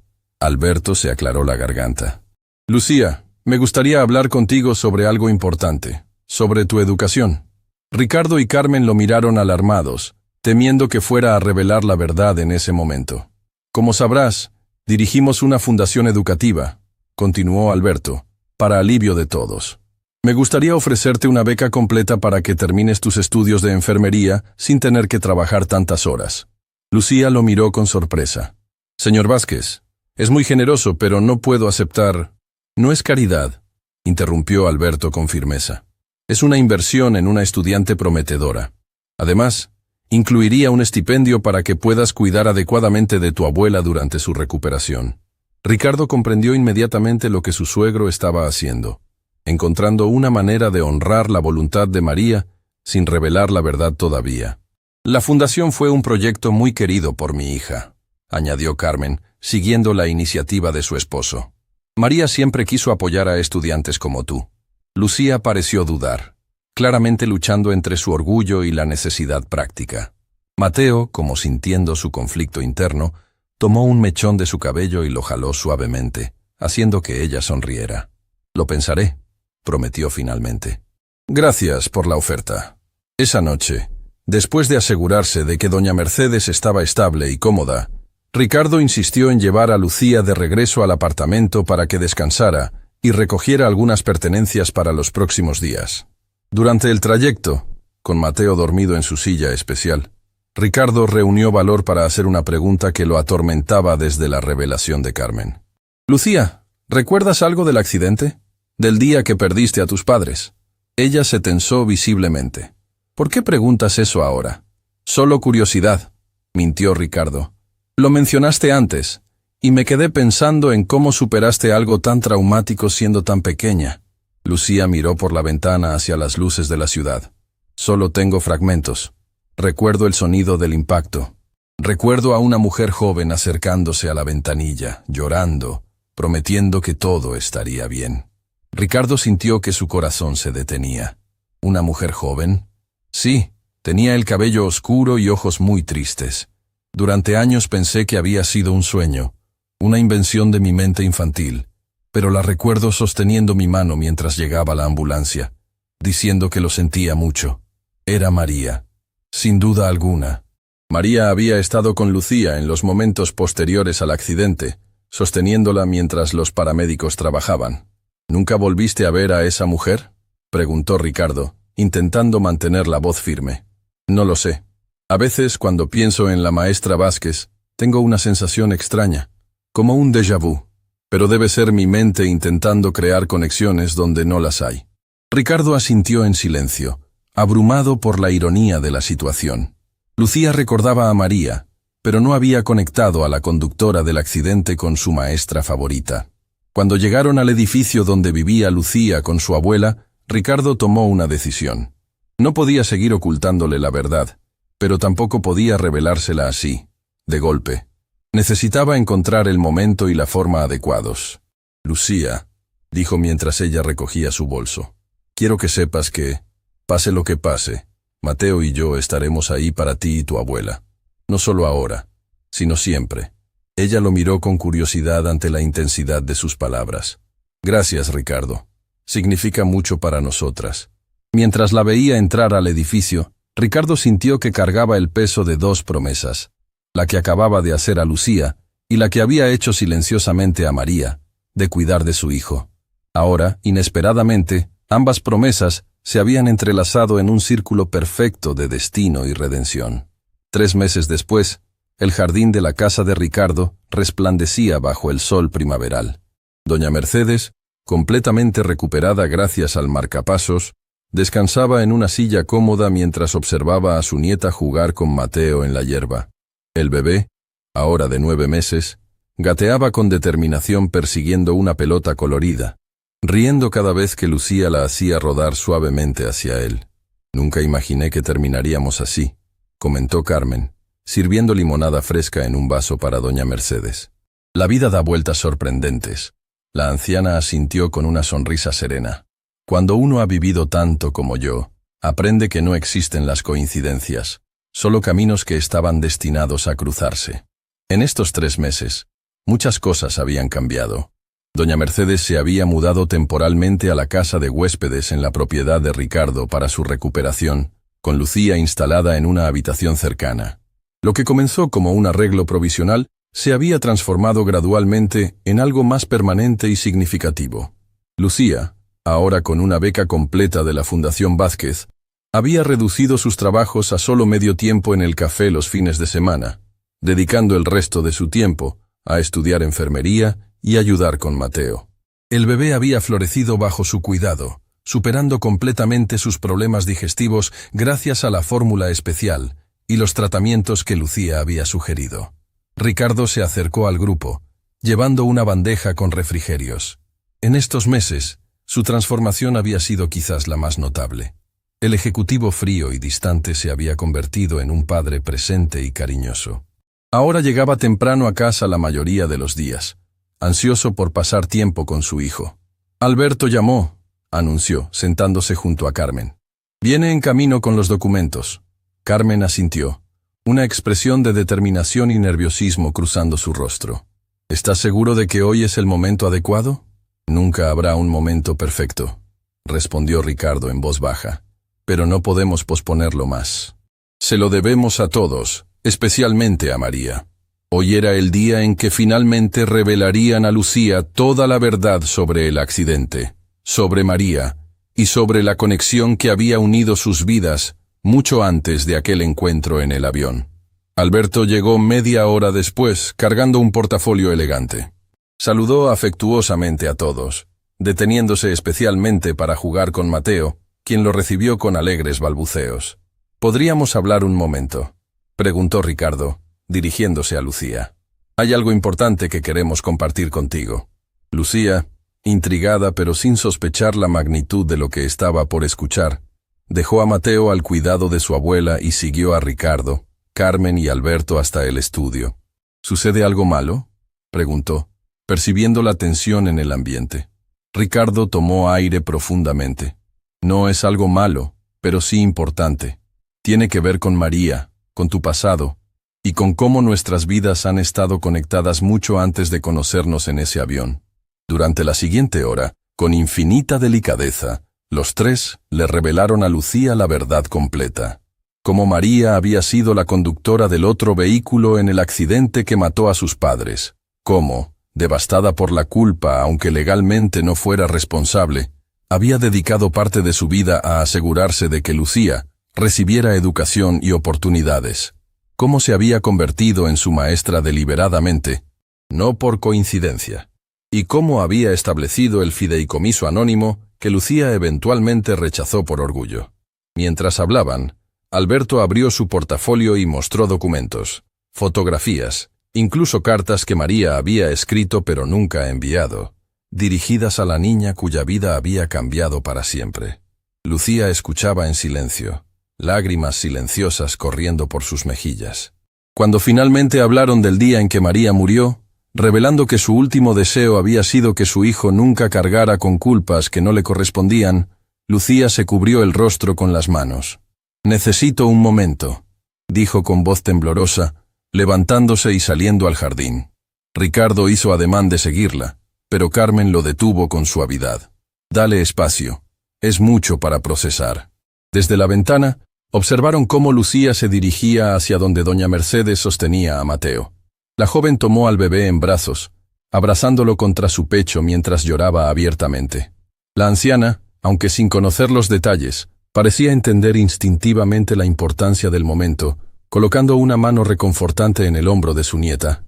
Alberto se aclaró la garganta. Lucía, me gustaría hablar contigo sobre algo importante, sobre tu educación. Ricardo y Carmen lo miraron alarmados, temiendo que fuera a revelar la verdad en ese momento. Como sabrás, dirigimos una fundación educativa, continuó Alberto, para alivio de todos. Me gustaría ofrecerte una beca completa para que termines tus estudios de enfermería sin tener que trabajar tantas horas. Lucía lo miró con sorpresa. Señor Vázquez, es muy generoso, pero no puedo aceptar. No es caridad, interrumpió Alberto con firmeza. Es una inversión en una estudiante prometedora. Además, incluiría un estipendio para que puedas cuidar adecuadamente de tu abuela durante su recuperación. Ricardo comprendió inmediatamente lo que su suegro estaba haciendo, encontrando una manera de honrar la voluntad de María sin revelar la verdad todavía. La fundación fue un proyecto muy querido por mi hija, añadió Carmen, siguiendo la iniciativa de su esposo. María siempre quiso apoyar a estudiantes como tú. Lucía pareció dudar, claramente luchando entre su orgullo y la necesidad práctica. Mateo, como sintiendo su conflicto interno, tomó un mechón de su cabello y lo jaló suavemente, haciendo que ella sonriera. Lo pensaré, prometió finalmente. Gracias por la oferta. Esa noche, después de asegurarse de que doña Mercedes estaba estable y cómoda, Ricardo insistió en llevar a Lucía de regreso al apartamento para que descansara y recogiera algunas pertenencias para los próximos días. Durante el trayecto, con Mateo dormido en su silla especial, Ricardo reunió valor para hacer una pregunta que lo atormentaba desde la revelación de Carmen. Lucía, ¿recuerdas algo del accidente? Del día que perdiste a tus padres. Ella se tensó visiblemente. ¿Por qué preguntas eso ahora? Solo curiosidad, mintió Ricardo. Lo mencionaste antes, y me quedé pensando en cómo superaste algo tan traumático siendo tan pequeña. Lucía miró por la ventana hacia las luces de la ciudad. Solo tengo fragmentos. Recuerdo el sonido del impacto. Recuerdo a una mujer joven acercándose a la ventanilla, llorando, prometiendo que todo estaría bien. Ricardo sintió que su corazón se detenía. ¿Una mujer joven? Sí, tenía el cabello oscuro y ojos muy tristes. Durante años pensé que había sido un sueño, una invención de mi mente infantil, pero la recuerdo sosteniendo mi mano mientras llegaba la ambulancia, diciendo que lo sentía mucho. Era María, sin duda alguna. María había estado con Lucía en los momentos posteriores al accidente, sosteniéndola mientras los paramédicos trabajaban. ¿Nunca volviste a ver a esa mujer?, preguntó Ricardo, intentando mantener la voz firme. No lo sé. A veces, cuando pienso en la maestra Vázquez, tengo una sensación extraña, como un déjà vu, pero debe ser mi mente intentando crear conexiones donde no las hay. Ricardo asintió en silencio, abrumado por la ironía de la situación. Lucía recordaba a María, pero no había conectado a la conductora del accidente con su maestra favorita. Cuando llegaron al edificio donde vivía Lucía con su abuela, Ricardo tomó una decisión. No podía seguir ocultándole la verdad, pero tampoco podía revelársela así, de golpe. Necesitaba encontrar el momento y la forma adecuados. Lucía, dijo mientras ella recogía su bolso, quiero que sepas que, pase lo que pase, Mateo y yo estaremos ahí para ti y tu abuela. No solo ahora, sino siempre. Ella lo miró con curiosidad ante la intensidad de sus palabras. Gracias, Ricardo. Significa mucho para nosotras. Mientras la veía entrar al edificio, Ricardo sintió que cargaba el peso de dos promesas, la que acababa de hacer a Lucía y la que había hecho silenciosamente a María, de cuidar de su hijo. Ahora, inesperadamente, ambas promesas se habían entrelazado en un círculo perfecto de destino y redención. 3 meses después, el jardín de la casa de Ricardo resplandecía bajo el sol primaveral. Doña Mercedes, completamente recuperada gracias al marcapasos, descansaba en una silla cómoda mientras observaba a su nieta jugar con Mateo en la hierba. El bebé, ahora de 9 meses, gateaba con determinación persiguiendo una pelota colorida, riendo cada vez que Lucía la hacía rodar suavemente hacia él. Nunca imaginé que terminaríamos así, comentó Carmen, sirviendo limonada fresca en un vaso para doña Mercedes. La vida da vueltas sorprendentes. La anciana asintió con una sonrisa serena. Cuando uno ha vivido tanto como yo, Aprende que no existen las coincidencias, solo caminos que estaban destinados a cruzarse. En estos 3 meses, muchas cosas habían cambiado. Doña Mercedes se había mudado temporalmente a la casa de huéspedes en la propiedad de Ricardo para su recuperación, con Lucía instalada en una habitación cercana. Lo que comenzó como un arreglo provisional se había transformado gradualmente en algo más permanente y significativo. Lucía, ahora con una beca completa de la Fundación Vázquez, había reducido sus trabajos a solo medio tiempo en el café los fines de semana, dedicando el resto de su tiempo a estudiar enfermería y ayudar con Mateo. El bebé había florecido bajo su cuidado, superando completamente sus problemas digestivos gracias a la fórmula especial y los tratamientos que Lucía había sugerido. Ricardo se acercó al grupo, llevando una bandeja con refrigerios. En estos meses, su transformación había sido quizás la más notable. El ejecutivo frío y distante se había convertido en un padre presente y cariñoso. Ahora llegaba temprano a casa la mayoría de los días, ansioso por pasar tiempo con su hijo. Alberto llamó, anunció, sentándose junto a Carmen. Viene en camino con los documentos. Carmen asintió, una expresión de determinación y nerviosismo cruzando su rostro. ¿Estás seguro de que hoy es el momento adecuado? Nunca habrá un momento perfecto, respondió Ricardo en voz baja, pero no podemos posponerlo más. Se lo debemos a todos, especialmente a María. Hoy era el día en que finalmente revelarían a Lucía toda la verdad sobre el accidente, sobre María y sobre la conexión que había unido sus vidas mucho antes de aquel encuentro en el avión. Alberto llegó media hora después, cargando un portafolio elegante. Saludó afectuosamente a todos, deteniéndose especialmente para jugar con Mateo, quien lo recibió con alegres balbuceos. ¿Podríamos hablar un momento?, preguntó Ricardo, dirigiéndose a Lucía. Hay algo importante que queremos compartir contigo. Lucía, intrigada pero sin sospechar la magnitud de lo que estaba por escuchar, dejó a Mateo al cuidado de su abuela y siguió a Ricardo, Carmen y Alberto hasta el estudio. ¿Sucede algo malo?, preguntó, percibiendo la tensión en el ambiente. Ricardo tomó aire profundamente. No es algo malo, pero sí importante. Tiene que ver con María, con tu pasado, y con cómo nuestras vidas han estado conectadas mucho antes de conocernos en ese avión. Durante la siguiente hora, con infinita delicadeza, los 3 le revelaron a Lucía la verdad completa. Cómo María había sido la conductora del otro vehículo en el accidente que mató a sus padres. Cómo, devastada por la culpa aunque legalmente no fuera responsable, había dedicado parte de su vida a asegurarse de que Lucía recibiera educación y oportunidades. Cómo se había convertido en su maestra deliberadamente, no por coincidencia. Y cómo había establecido el fideicomiso anónimo que Lucía eventualmente rechazó por orgullo. Mientras hablaban, Alberto abrió su portafolio y mostró documentos, fotografías, incluso cartas que María había escrito pero nunca enviado, dirigidas a la niña cuya vida había cambiado para siempre. Lucía escuchaba en silencio, lágrimas silenciosas corriendo por sus mejillas. Cuando finalmente hablaron del día en que María murió, revelando que su último deseo había sido que su hijo nunca cargara con culpas que no le correspondían, Lucía se cubrió el rostro con las manos. «Necesito un momento», dijo con voz temblorosa, levantándose y saliendo al jardín. Ricardo hizo ademán de seguirla, pero Carmen lo detuvo con suavidad. «Dale espacio. Es mucho para procesar». Desde la ventana, observaron cómo Lucía se dirigía hacia donde doña Mercedes sostenía a Mateo. La joven tomó al bebé en brazos, abrazándolo contra su pecho mientras lloraba abiertamente. La anciana, aunque sin conocer los detalles, parecía entender instintivamente la importancia del momento, colocando una mano reconfortante en el hombro de su nieta.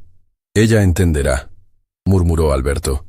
«Ella entenderá», murmuró Alberto.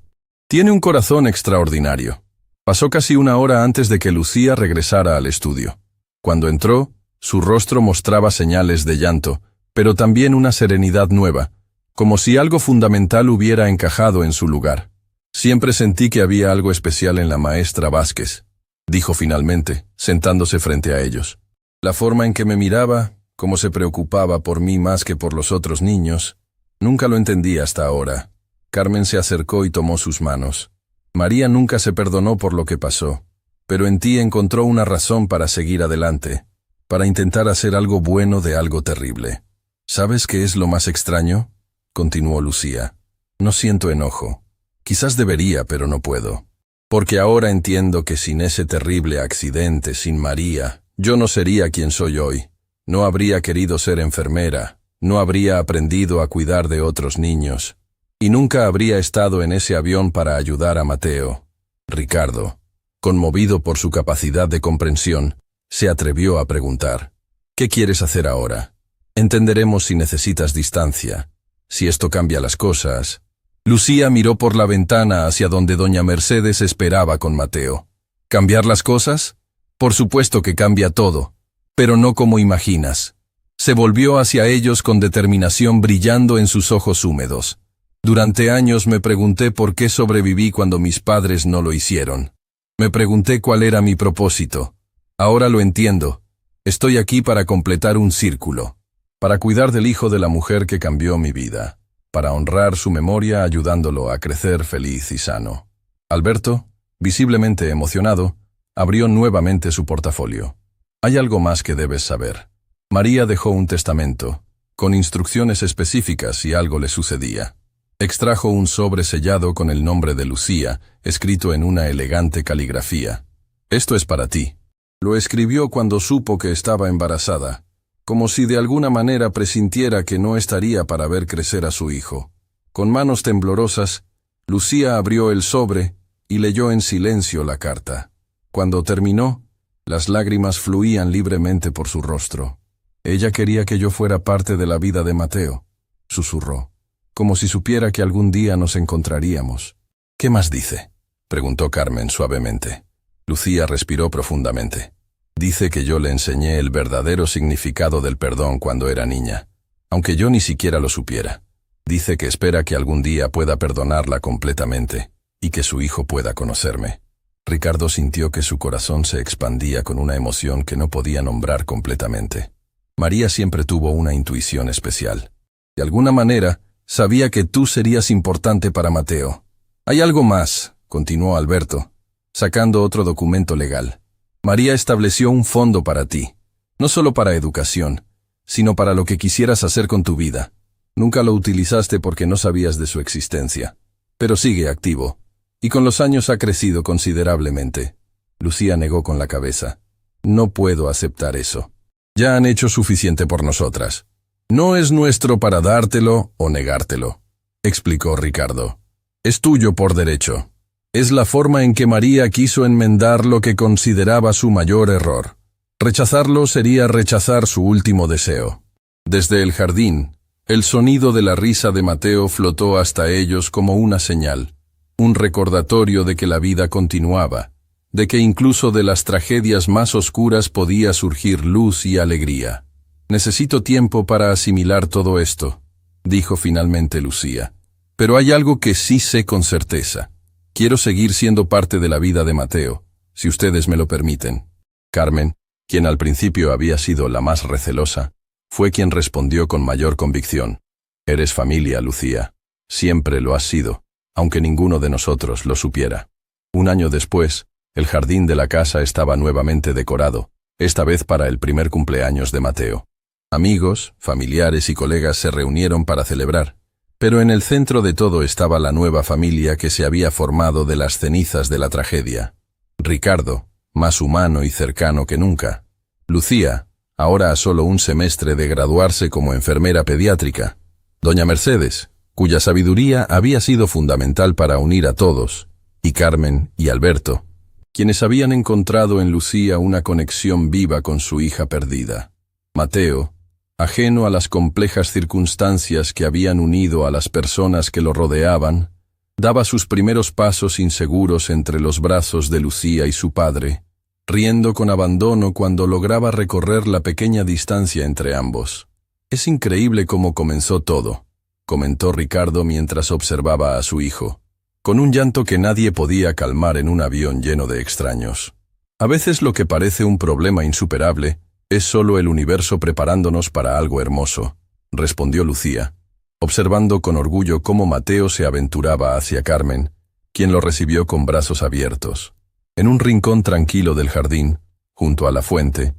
«Tiene un corazón extraordinario». Pasó casi una hora antes de que Lucía regresara al estudio. Cuando entró, su rostro mostraba señales de llanto, pero también una serenidad nueva, como si algo fundamental hubiera encajado en su lugar. «Siempre sentí que había algo especial en la maestra Vázquez», dijo finalmente, sentándose frente a ellos. «La forma en que me miraba, cómo se preocupaba por mí más que por los otros niños, nunca lo entendí hasta ahora». Carmen se acercó y tomó sus manos. María nunca se perdonó por lo que pasó. pero en ti encontró una razón para seguir adelante, para intentar hacer algo bueno de algo terrible. ¿Sabes qué es lo más extraño?, continuó Lucía. No siento enojo. Quizás debería, pero no puedo. Porque ahora entiendo que sin ese terrible accidente, sin María, yo no sería quien soy hoy. No habría querido ser enfermera, no habría aprendido a cuidar de otros niños, y nunca habría estado en ese avión para ayudar a Mateo. Ricardo, conmovido por su capacidad de comprensión, se atrevió a preguntar: ¿qué quieres hacer ahora? Entenderemos si necesitas distancia, si esto cambia las cosas. Lucía miró por la ventana hacia donde doña Mercedes esperaba con Mateo. ¿Cambiar las cosas? Por supuesto que cambia todo, pero no como imaginas. Se volvió hacia ellos con determinación brillando en sus ojos húmedos. Durante años me pregunté por qué sobreviví cuando mis padres no lo hicieron. Me pregunté cuál era mi propósito. Ahora lo entiendo. Estoy aquí para completar un círculo, para cuidar del hijo de la mujer que cambió mi vida, para honrar su memoria ayudándolo a crecer feliz y sano. Alberto, visiblemente emocionado, abrió nuevamente su portafolio. Hay algo más que debes saber. María dejó un testamento, con instrucciones específicas si algo le sucedía. Extrajo un sobre sellado con el nombre de Lucía, escrito en una elegante caligrafía. Esto es para ti. Lo escribió cuando supo que estaba embarazada, como si de alguna manera presintiera que no estaría para ver crecer a su hijo. Con manos temblorosas, Lucía abrió el sobre y leyó en silencio la carta. Cuando terminó, las lágrimas fluían libremente por su rostro. Ella quería que yo fuera parte de la vida de Mateo, susurró, como si supiera que algún día nos encontraríamos. ¿Qué más dice?, preguntó Carmen suavemente. Lucía respiró profundamente. Dice que yo le enseñé el verdadero significado del perdón cuando era niña, aunque yo ni siquiera lo supiera. Dice que espera que algún día pueda perdonarla completamente y que su hijo pueda conocerme. Ricardo sintió que su corazón se expandía con una emoción que no podía nombrar completamente. María siempre tuvo una intuición especial. De alguna manera, sabía que tú serías importante para Mateo. Hay algo más, continuó Alberto, sacando otro documento legal. María estableció un fondo para ti, no solo para educación, sino para lo que quisieras hacer con tu vida. Nunca lo utilizaste porque no sabías de su existencia, pero sigue activo, y con los años ha crecido considerablemente. Lucía negó con la cabeza. No puedo aceptar eso. Ya han hecho suficiente por nosotras. No es nuestro para dártelo o negártelo, explicó Ricardo. Es tuyo por derecho. Es la forma en que María quiso enmendar lo que consideraba su mayor error. Rechazarlo sería rechazar su último deseo. Desde el jardín, el sonido de la risa de Mateo flotó hasta ellos como una señal, un recordatorio de que la vida continuaba, de que incluso de las tragedias más oscuras podía surgir luz y alegría. Necesito tiempo para asimilar todo esto, dijo finalmente Lucía. Pero hay algo que sí sé con certeza. Quiero seguir siendo parte de la vida de Mateo, si ustedes me lo permiten. Carmen, quien al principio había sido la más recelosa, fue quien respondió con mayor convicción. Eres familia, Lucía. Siempre lo has sido, aunque ninguno de nosotros lo supiera. Un año después, el jardín de la casa estaba nuevamente decorado, esta vez para el primer cumpleaños de Mateo. Amigos, familiares y colegas se reunieron para celebrar, pero en el centro de todo estaba la nueva familia que se había formado de las cenizas de la tragedia. Ricardo, más humano y cercano que nunca. Lucía, ahora a solo un semestre de graduarse como enfermera pediátrica. Doña Mercedes, cuya sabiduría había sido fundamental para unir a todos. Y Carmen y Alberto, quienes habían encontrado en Lucía una conexión viva con su hija perdida. Mateo, ajeno a las complejas circunstancias que habían unido a las personas que lo rodeaban, daba sus primeros pasos inseguros entre los brazos de Lucía y su padre, riendo con abandono cuando lograba recorrer la pequeña distancia entre ambos. Es increíble cómo comenzó todo, comentó Ricardo mientras observaba a su hijo, con un llanto que nadie podía calmar en un avión lleno de extraños. A veces lo que parece un problema insuperable es solo el universo preparándonos para algo hermoso, respondió Lucía, observando con orgullo cómo Mateo se aventuraba hacia Carmen, quien lo recibió con brazos abiertos. En un rincón tranquilo del jardín, junto a la fuente,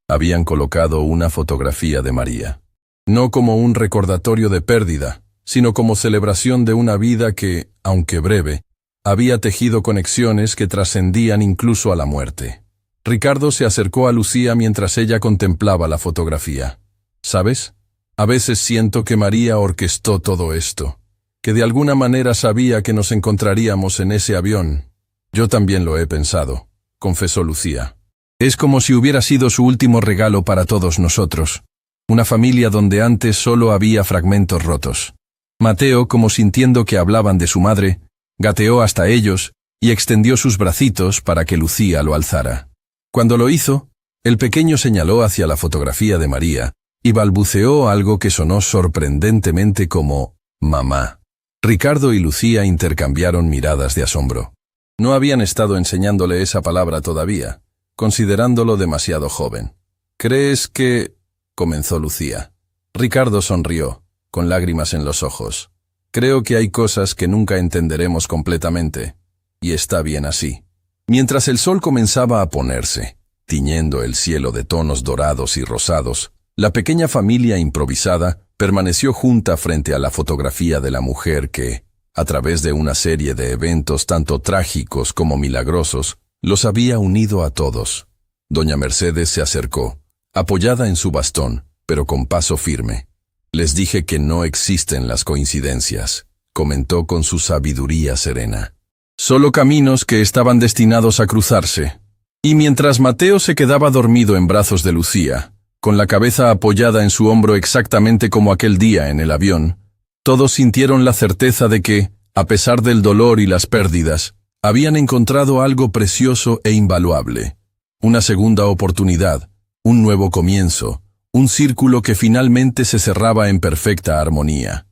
habían colocado una fotografía de María. No como un recordatorio de pérdida, sino como celebración de una vida que, aunque breve, había tejido conexiones que trascendían incluso a la muerte. Ricardo se acercó a Lucía mientras ella contemplaba la fotografía. ¿Sabes? A veces siento que María orquestó todo esto, que de alguna manera sabía que nos encontraríamos en ese avión. Yo también lo he pensado, confesó Lucía. Es como si hubiera sido su último regalo para todos nosotros. Una familia donde antes solo había fragmentos rotos. Mateo, como sintiendo que hablaban de su madre, gateó hasta ellos y extendió sus bracitos para que Lucía lo alzara. Cuando lo hizo, el pequeño señaló hacia la fotografía de María y balbuceó algo que sonó sorprendentemente como «mamá». Ricardo y Lucía intercambiaron miradas de asombro. No habían estado enseñándole esa palabra todavía, considerándolo demasiado joven. «¿Crees que...?» comenzó Lucía. Ricardo sonrió, con lágrimas en los ojos. «Creo que hay cosas que nunca entenderemos completamente, y está bien así». Mientras el sol comenzaba a ponerse, tiñendo el cielo de tonos dorados y rosados, la pequeña familia improvisada permaneció junta frente a la fotografía de la mujer que, a través de una serie de eventos tanto trágicos como milagrosos, los había unido a todos. Doña Mercedes se acercó, apoyada en su bastón, pero con paso firme. «Les dije que no existen las coincidencias», comentó con su sabiduría serena. «Solo caminos que estaban destinados a cruzarse». Y mientras Mateo se quedaba dormido en brazos de Lucía, con la cabeza apoyada en su hombro exactamente como aquel día en el avión, todos sintieron la certeza de que, a pesar del dolor y las pérdidas, habían encontrado algo precioso e invaluable. Una segunda oportunidad, un nuevo comienzo, un círculo que finalmente se cerraba en perfecta armonía.